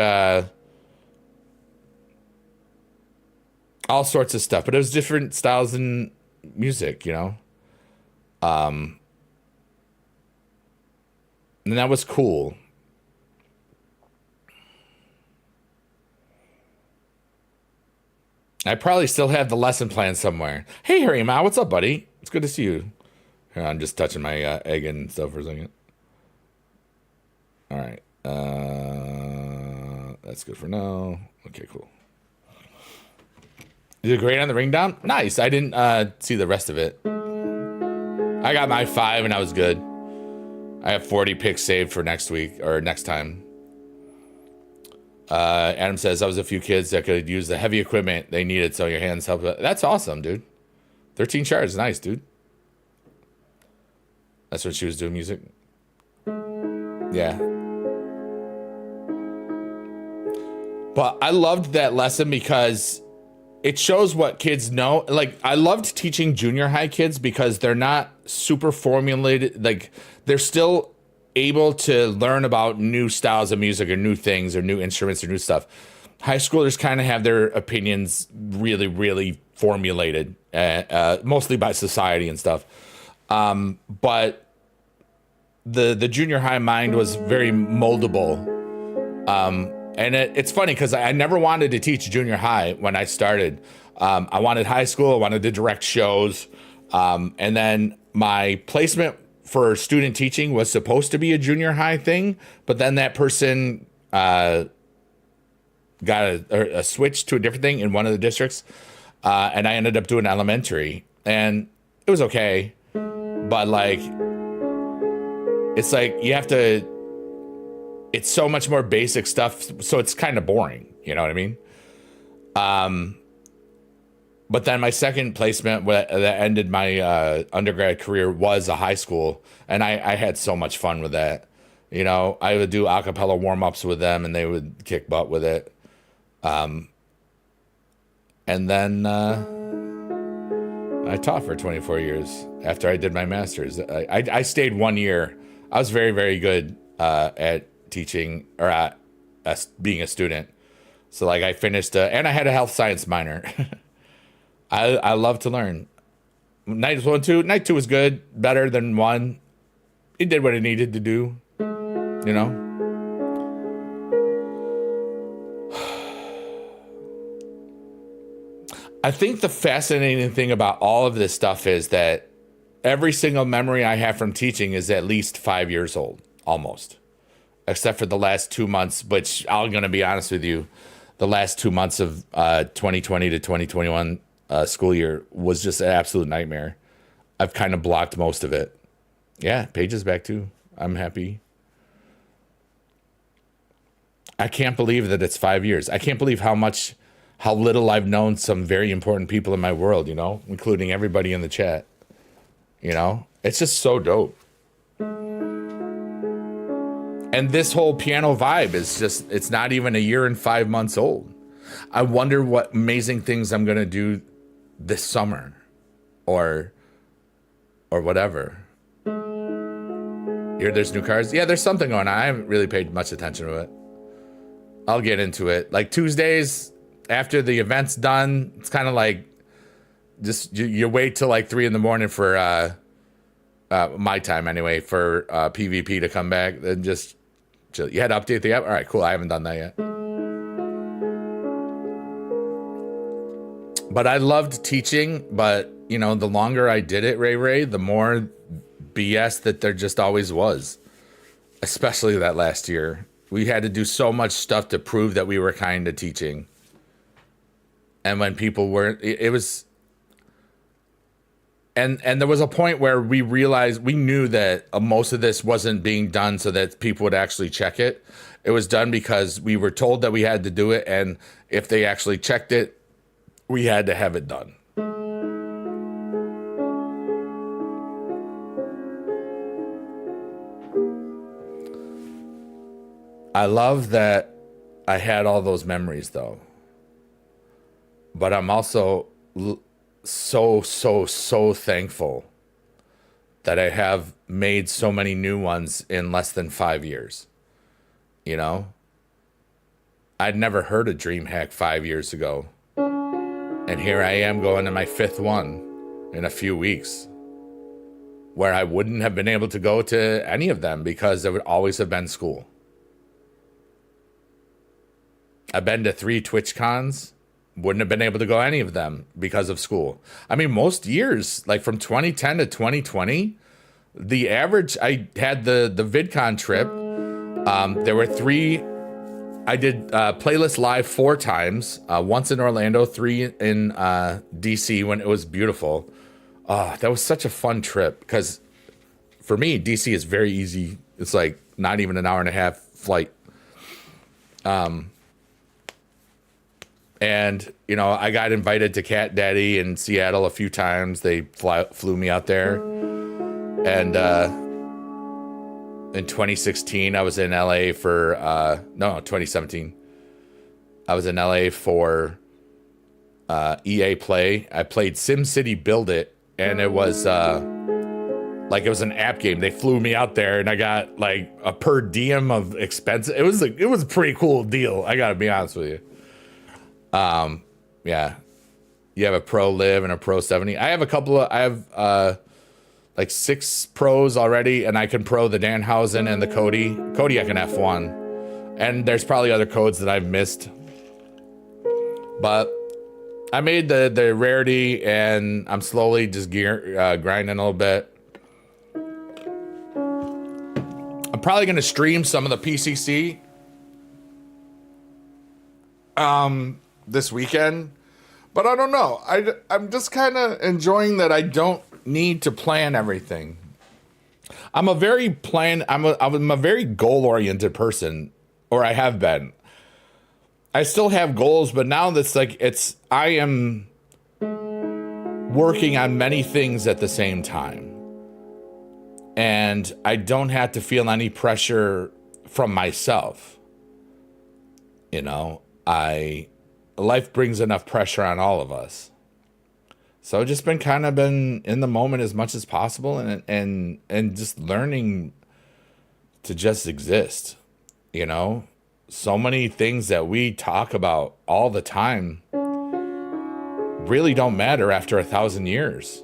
all sorts of stuff, but it was different styles in music, and that was cool. I probably still have the lesson plan somewhere. Hey, Harry Ma, what's up, buddy? It's good to see you. Here, I'm just touching my egg and stuff for a second. All right. That's good for now. Okay, cool. You did great on the ring down? Nice. I didn't see the rest of it. I got my 5 and I was good. I have 40 picks saved for next week or next time. Adam says, I was a few kids that could use the heavy equipment they needed so your hands help. That's awesome, dude. 13 shards. Nice, dude. That's when she was doing music. Yeah. But I loved that lesson because it shows what kids know. Like, I loved teaching junior high kids because they're not super formulated. Like, they're still able to learn about new styles of music or new things or new instruments or new stuff. High schoolers kind of have their opinions really, really formulated, mostly by society and stuff. But the junior high mind was very moldable. And it's funny because I never wanted to teach junior high when I started. I wanted high school. I wanted to direct shows. And then my placement for student teaching was supposed to be a junior high thing, but then that person got a switch to a different thing in one of the districts, and I ended up doing elementary, and it was okay, but like, it's like you have to, it's so much more basic stuff, so it's kind of boring, you know what I mean? But then my second placement that ended my undergrad career was a high school, and I had so much fun with that. I would do a cappella warm-ups with them, and they would kick butt with it. And then I taught for 24 years after I did my master's. I stayed 1 year. I was very, very good at teaching or at being a student. So like I finished, and I had a health science minor. I love to learn. Night 2 was good, better than 1. It did what it needed to do, I think the fascinating thing about all of this stuff is that every single memory I have from teaching is at least 5 years old, almost. Except for the last 2 months, which I'm going to be honest with you, the last 2 months of 2020 to 2021 school year was just an absolute nightmare. I've kind of blocked most of it. Yeah, Paige is back too. I'm happy. I can't believe that it's 5 years. I can't believe how little I've known some very important people in my world, including everybody in the chat. It's just so dope. And this whole piano vibe is just, it's not even a year and 5 months old. I wonder what amazing things I'm going to do this summer or whatever. Here, there's new cars. Yeah, there's something going on. I haven't really paid much attention to it. I'll get into it. Like Tuesdays after the event's done, it's kind of like just you wait till like 3 a.m. for my time anyway, for PvP to come back. Then just chill. You had to update the app? All right, cool. I haven't done that yet. But I loved teaching, but the longer I did it, Ray, the more BS that there just always was. Especially that last year. We had to do so much stuff to prove that we were kind of teaching. And when people weren't, it was And there was a point where we realized, we knew that most of this wasn't being done so that people would actually check it. It was done because we were told that we had to do it, and if they actually checked it, we had to have it done. I love that I had all those memories though. But I'm also so thankful that I have made so many new ones in less than 5 years. You know, I'd never heard of DreamHack 5 years ago. And here I am going to my fifth one in a few weeks, where I wouldn't have been able to go to any of them because there would always have been school. I've been to 3 Twitch cons, wouldn't have been able to go any of them because of school. I mean, most years, like from 2010 to 2020, the average, I had the VidCon trip. There were 3, I did Playlist Live 4 times, once in Orlando, 3 in DC when it was beautiful. That was such a fun trip because for me, DC is very easy. It's like not even an hour and a half flight. And, you know, I got invited to Cat Daddy in Seattle a few times. They flew me out there. And in 2016, I was in LA for, 2017. I was in LA for EA Play. I played SimCity Build It, and it was like it was an app game. They flew me out there, and I got like a per diem of expense. It was a pretty cool deal. I gotta be honest with you. Yeah, you have a Pro Live and a Pro 70. I have like 6 pros already, and I can pro the Danhausen and the Cody. Cody I can F1, and there's probably other codes that I've missed, but I made the rarity, and I'm slowly just grinding a little bit. I'm probably gonna stream some of the PCC this weekend, but I don't know. I'm just kind of enjoying that I don't need to plan everything. I'm a very goal-oriented person, or I have been. I still have goals, but now that's like I am working on many things at the same time. And I don't have to feel any pressure from myself. You know, life brings enough pressure on all of us. So I've just been in the moment as much as possible, and just learning to just exist. You know, so many things that we talk about all the time really don't matter after 1,000 years.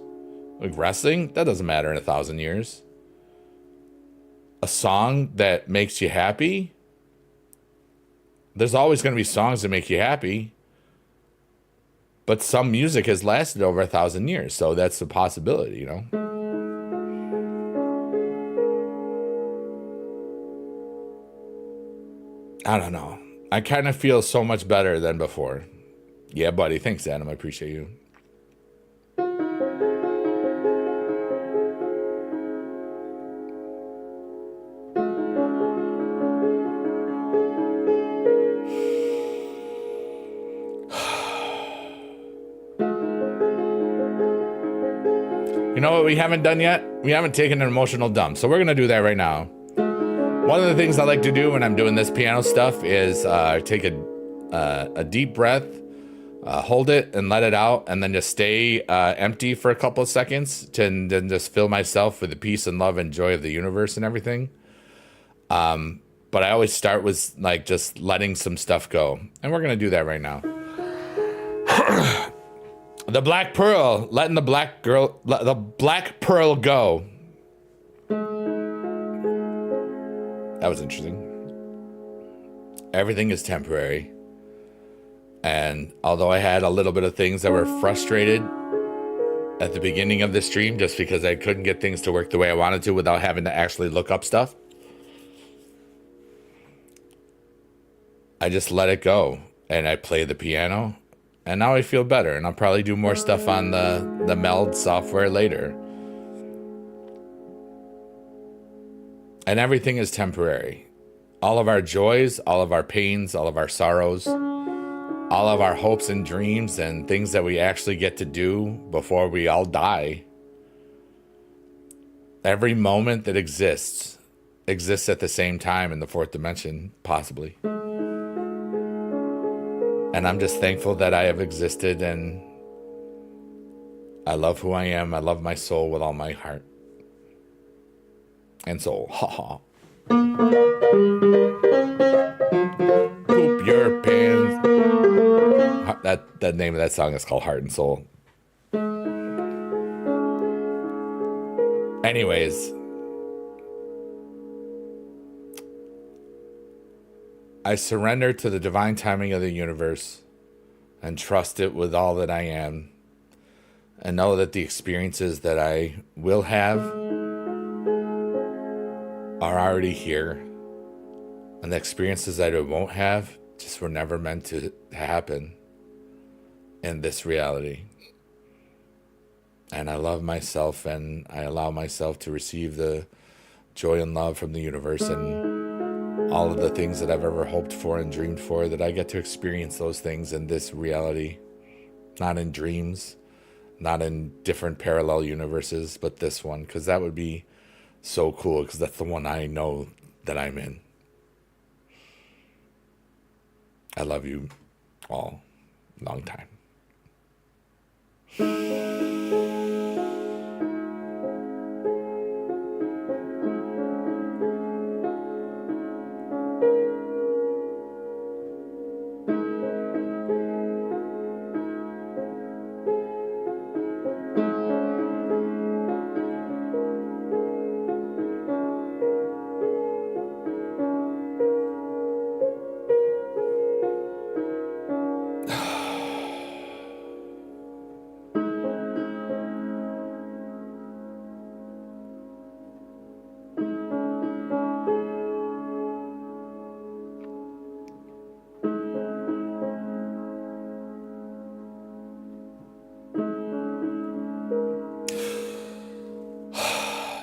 Like wrestling, that doesn't matter in 1,000 years. A song that makes you happy, there's always going to be songs that make you happy. But some music has lasted over 1,000 years, so that's a possibility, you know? I don't know. I kind of feel so much better than before. Yeah, buddy. Thanks, Adam. I appreciate you. You know what we haven't done yet? We haven't taken an emotional dump. So we're going to do that right now. One of the things I like to do when I'm doing this piano stuff is take a deep breath, hold it and let it out, and then just stay empty for a couple of seconds to then just fill myself with the peace and love and joy of the universe and everything. But I always start with like just letting some stuff go. And we're going to do that right now. The Black Pearl, letting the black pearl go. That was interesting. Everything is temporary. And although I had a little bit of things that were frustrated at the beginning of the stream, just because I couldn't get things to work the way I wanted to without having to actually look up stuff, I just let it go. And I play the piano. And now I feel better, and I'll probably do more stuff on the meld software later. And everything is temporary. All of our joys, all of our pains, all of our sorrows, all of our hopes and dreams and things that we actually get to do before we all die. Every moment that exists at the same time in the fourth dimension, possibly. And I'm just thankful that I have existed, and I love who I am. I love my soul with all my heart and soul. Ha ha. Poop your pants. That name of that song is called Heart and Soul. Anyways, I surrender to the divine timing of the universe and trust it with all that I am, and know that the experiences that I will have are already here, and the experiences that I won't have just were never meant to happen in this reality. And I love myself, and I allow myself to receive the joy and love from the universe, and all of the things that I've ever hoped for and dreamed for, that I get to experience those things in this reality, not in dreams, not in different parallel universes, but this one, because that would be so cool, because that's the one I know that I'm in. I love you all. Long time.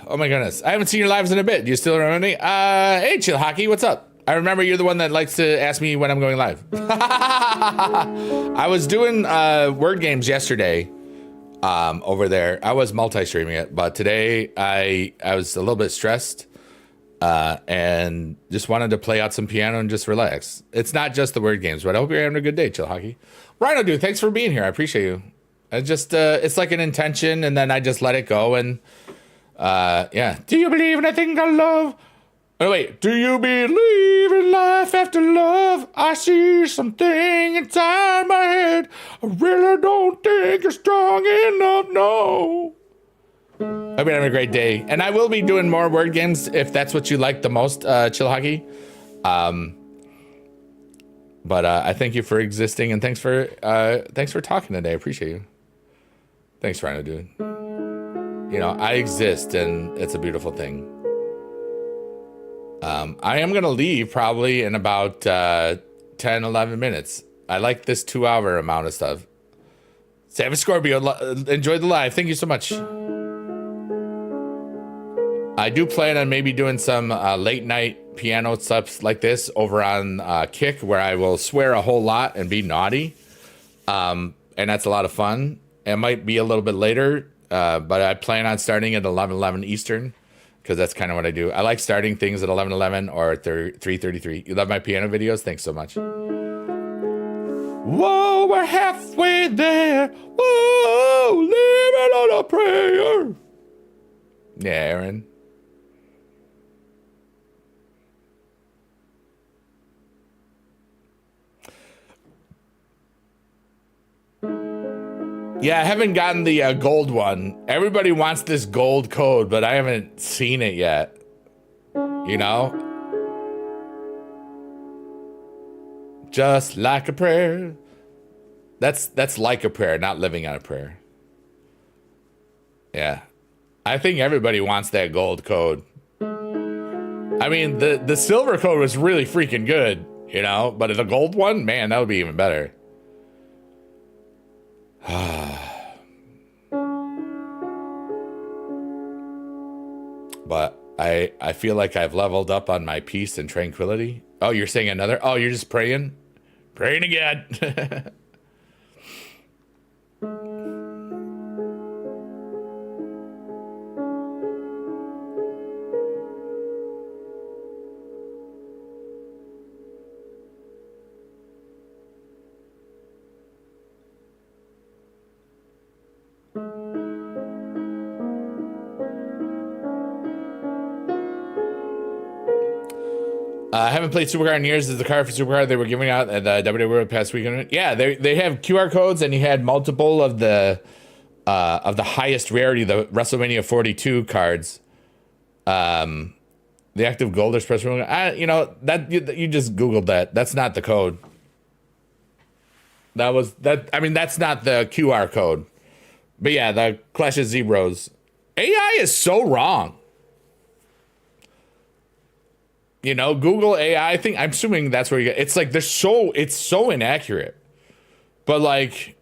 Oh my goodness. I haven't seen your lives in a bit. Do you still remember me? Hey, Chill Hockey, what's up? I remember you're the one that likes to ask me when I'm going live. I was doing word games yesterday over there. I was multi-streaming it, but today I was a little bit stressed and just wanted to play out some piano and just relax. It's not just the word games, but I hope you're having a good day, Chill Hockey. Rhino Dude, thanks for being here. I appreciate you. I just, it's like an intention, and then I just let it go, and yeah. Do you believe in a thing called love? Oh, wait. Do you believe in life after love? I see something inside my head. I really don't think you're strong enough, no. Hope you're having a great day. And I will be doing more word games if that's what you like the most, Chill Hockey. But I thank you for existing, and thanks for talking today. I appreciate you. Thanks, Rhino Dude. You know, I exist, and it's a beautiful thing. I am going to leave probably in about 10, 11 minutes. I like this 2-hour amount of stuff. Savage Scorpio, enjoy the live. Thank you so much. I do plan on maybe doing some late night piano stuff like this over on Kick, where I will swear a whole lot and be naughty. And that's a lot of fun. It might be a little bit later. But I plan on starting at 11:11 Eastern, because that's kind of what I do. I like starting things at 11:11 or 3:33. You love my piano videos? Thanks so much. Whoa, we're halfway there. Whoa, living on a prayer. Yeah, Aaron. Yeah, I haven't gotten the gold one. Everybody wants this gold code, but I haven't seen it yet. You know? Just like a prayer. That's like a prayer, not living on a prayer. Yeah. I think everybody wants that gold code. I mean, the silver code was really freaking good, you know? But the gold one, man, that would be even better. But I feel like I've leveled up on my peace and tranquility. Oh, you're saying another? Oh, you're just praying? Praying again. I haven't played Supercard in years. There's the card for Supercard they were giving out at the WWE World past weekend. Yeah, they have QR codes, and you had multiple of the highest rarity, the WrestleMania 42 cards. The active gold express. You know that you just Googled that. That's not the code. That was that. I mean, that's not the QR code. But yeah, the Clash of Zebros. AI is so wrong. You know, Google AI, I'm assuming that's where you get, it's like, it's so inaccurate. But like,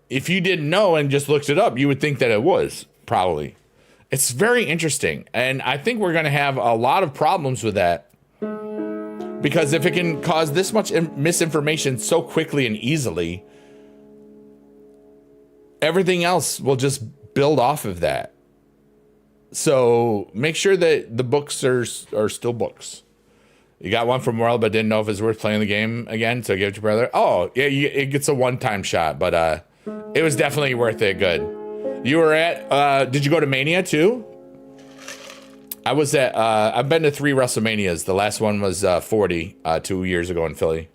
if you didn't know and just looked it up, you would think that it was, probably. It's very interesting. And I think we're going to have a lot of problems with that. Because if it can cause this much misinformation so quickly and easily, everything else will just build off of that. So make sure that the books are still books. You got one from World, but didn't know if it's worth playing the game again, so give it to your brother. Oh, yeah, it gets a one-time shot, but it was definitely worth it. Good. You were at, did you go to Mania too? I was at, I've been to 3 WrestleManias. The last one was 40, 2 years ago in Philly.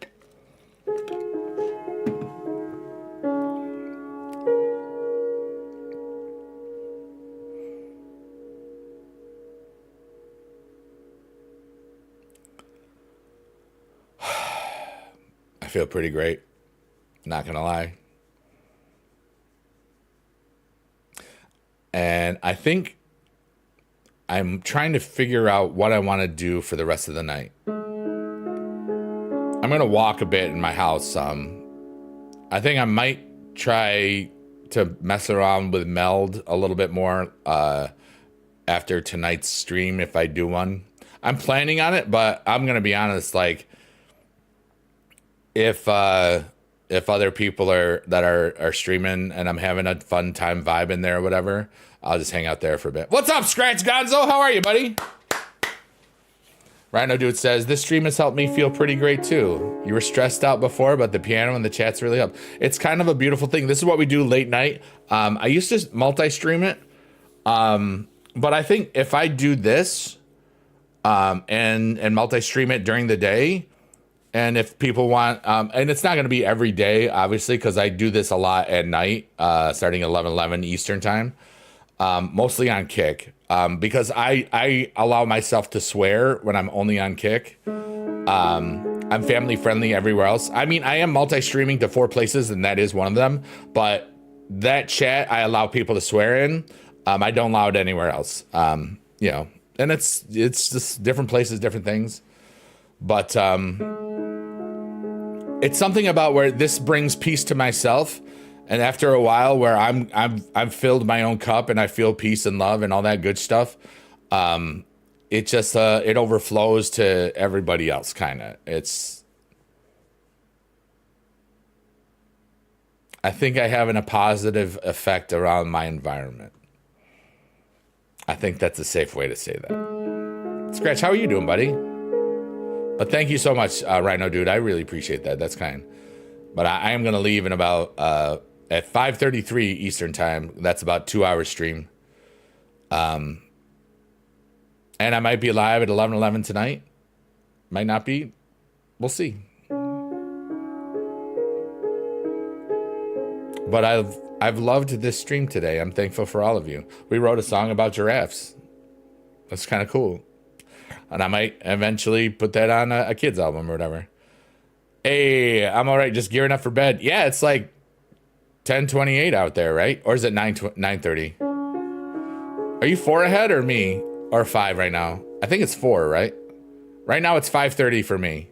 I feel pretty great. Not gonna lie. And I think I'm trying to figure out what I want to do for the rest of the night. I'm gonna walk a bit in my house. I think I might try to mess around with Meld a little bit more after tonight's stream if I do one. I'm planning on it, but I'm gonna be honest, like, if other people are streaming and I'm having a fun time vibing there or whatever, I'll just hang out there for a bit. What's up, Scratch Gonzo? How are you, buddy? Rhino Dude says, this stream has helped me feel pretty great too. You were stressed out before, but the piano and the chats really helped. It's kind of a beautiful thing. This is what we do late night. I used to multi-stream it. But I think if I do this and multi-stream it during the day, and if people want, and it's not going to be every day, obviously, because I do this a lot at night, starting at 11 Eastern time, mostly on Kick, because I allow myself to swear when I'm only on Kick. I'm family friendly everywhere else. I mean, I am multi-streaming to 4 places, and that is one of them. But that chat, I allow people to swear in. I don't allow it anywhere else. You know, and it's just different places, different things. But it's something about where this brings peace to myself, and after a while, where I've filled my own cup and I feel peace and love and all that good stuff. It just it overflows to everybody else, kind of. I think I have a positive effect around my environment. I think that's a safe way to say that. Scratch, how are you doing, buddy? But thank you so much, Rhino Dude. I really appreciate that. That's kind. But I am going to leave in about at 5:33 Eastern time. That's about 2 hours stream. And I might be live at 11:11 tonight. Might not be. We'll see. But I've loved this stream today. I'm thankful for all of you. We wrote a song about giraffes. That's kind of cool. And I might eventually put that on a kid's album or whatever. Hey, I'm all right. Just gearing up for bed. Yeah, it's like 10:28 out there, right? Or is it 9:30? Are you 4 ahead or me? Or 5 right now? I think it's 4, right? Right now it's 5:30 for me.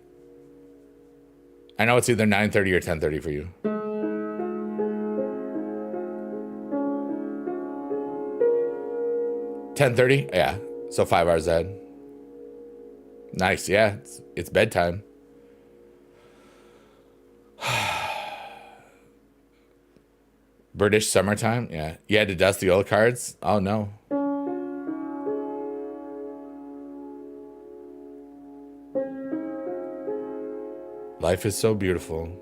I know it's either 9:30 or 10:30 for you. 10:30? Yeah. So 5 hours ahead. Nice. Yeah. It's bedtime. British summertime. Yeah. You had to dust the old cards? Oh, no. Life is so beautiful.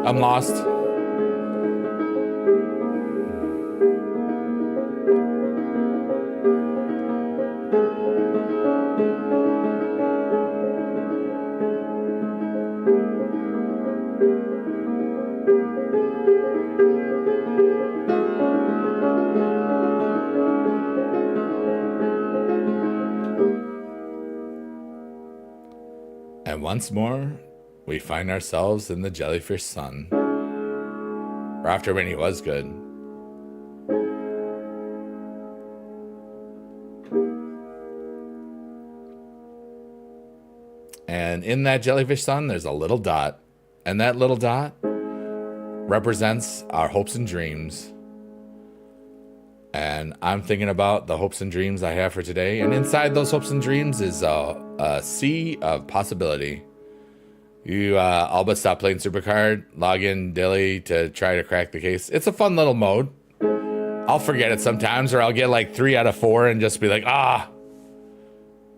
I'm lost. And once more, we find ourselves in the jellyfish sun. Or after when he was good. And in that jellyfish sun, there's a little dot. And that little dot represents our hopes and dreams. And I'm thinking about the hopes and dreams I have for today. And inside those hopes and dreams is a sea of possibility. You all but stop playing Supercard, log in daily to try to crack the case. It's a fun little mode. I'll forget it sometimes, or I'll get like 3 out of 4 and just be like,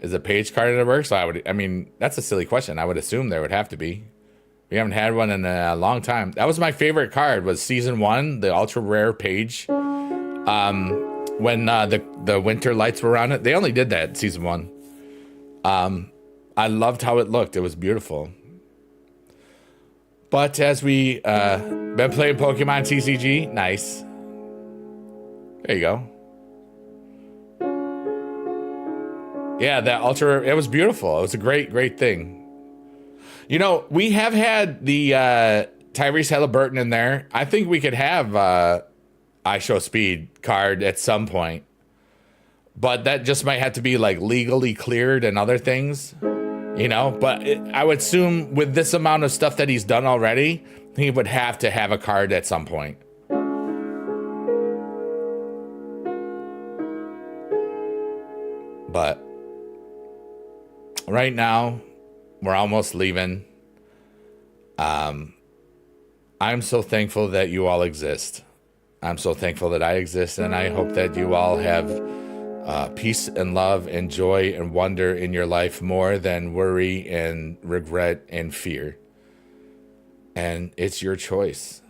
is a page card in it work? So I mean, that's a silly question. I would assume there would have to be. We haven't had one in a long time. That was my favorite card, was season 1, the ultra rare page. When the winter lights were on it. They only did that season 1. I loved how it looked. It was beautiful. But as we been playing Pokemon TCG, nice. There you go. Yeah, that ultra, it was beautiful. It was a great thing. You know, we have had the Tyrese Halliburton in there. I think we could have I Show Speed card at some point. But that just might have to be like legally cleared and other things. You know, but I would assume with this amount of stuff that he's done already, he would have to have a card at some point. But right now, we're almost leaving. I'm so thankful that you all exist. I'm so thankful that I exist, and I hope that you all have peace and love and joy and wonder in your life more than worry and regret and fear. And it's your choice.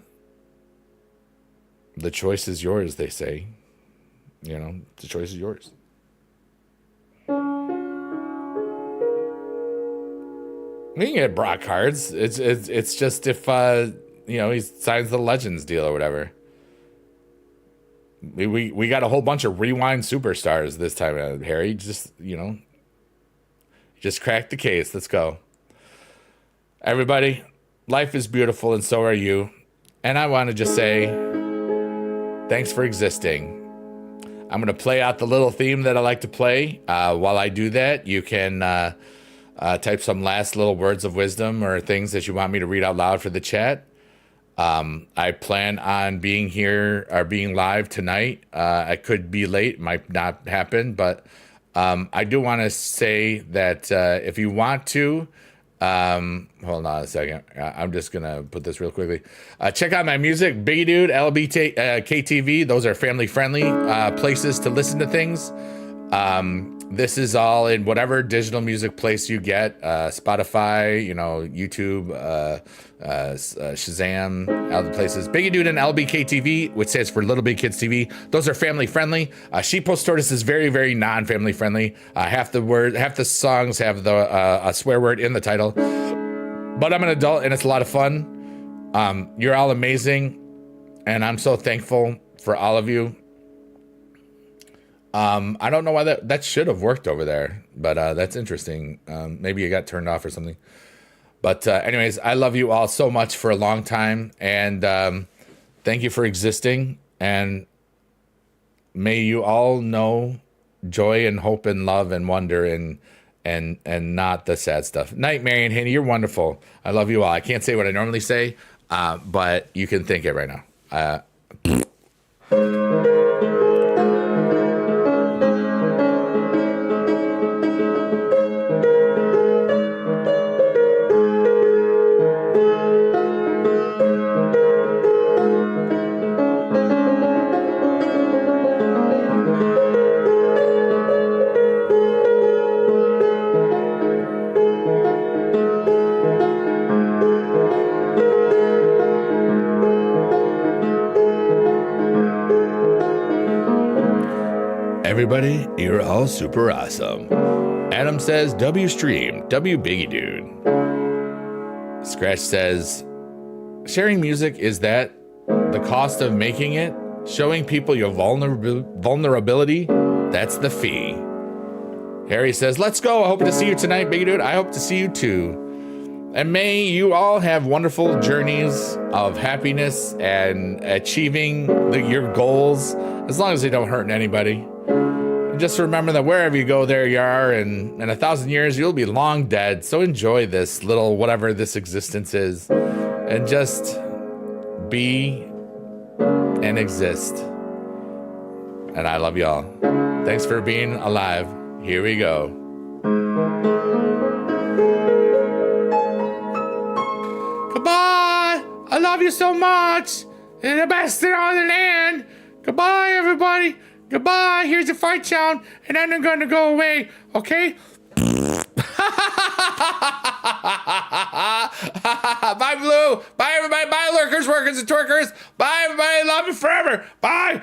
The choice is yours, they say. You know, the choice is yours. We can get Brock cards. It's just if he signs the Legends deal or whatever. We got a whole bunch of Rewind superstars this time, Harry. Just crack the case. Let's go. Everybody, life is beautiful and so are you. And I want to just say thanks for existing. I'm going to play out the little theme that I like to play. While I do that, you can type some last little words of wisdom or things that you want me to read out loud for the chat. I plan on being here or being live tonight. I could be late, might not happen, but I do want to say that if you want to, hold on a second. I'm just going to put this real quickly. Check out my music, Biggie Dude, LBT, KTV. Those are family friendly places to listen to things. This is all in whatever digital music place you get, Spotify, YouTube, Shazam, other places. Biggie Dude and LBKTV, which stands for Little Big Kids TV. Those are family friendly. Sheeppost Tortoise is very, very non-family friendly. Half the songs have a swear word in the title. But I'm an adult and it's a lot of fun. You're all amazing, and I'm so thankful for all of you. I don't know why that should have worked over there, but that's interesting. Maybe it got turned off or something. But anyways, I love you all so much for a long time, and thank you for existing. And may you all know joy and hope and love and wonder and not the sad stuff. Night, Marion Haney, you're wonderful. I love you all. I can't say what I normally say, but you can think it right now. Everybody, you're all super awesome. Adam says, W stream, W biggie dude. Scratch says, sharing music, is that the cost of making it? Showing people your vulnerability? That's the fee. Harry says, let's go. I hope to see you tonight, biggie dude. I hope to see you too. And may you all have wonderful journeys of happiness and achieving your goals, as long as they don't hurt anybody. Just remember that wherever you go, there you are, and in 1,000 years, you'll be long dead. So enjoy this little whatever this existence is, and just be and exist. And I love y'all. Thanks for being alive. Here we go. Goodbye. I love you so much. You're the best in all the land. Goodbye, everybody. Goodbye. Here's the fight sound, and then I'm gonna go away. Okay? Bye, Blue. Bye, everybody. Bye, lurkers, workers, and twerkers. Bye, everybody. Love you forever. Bye.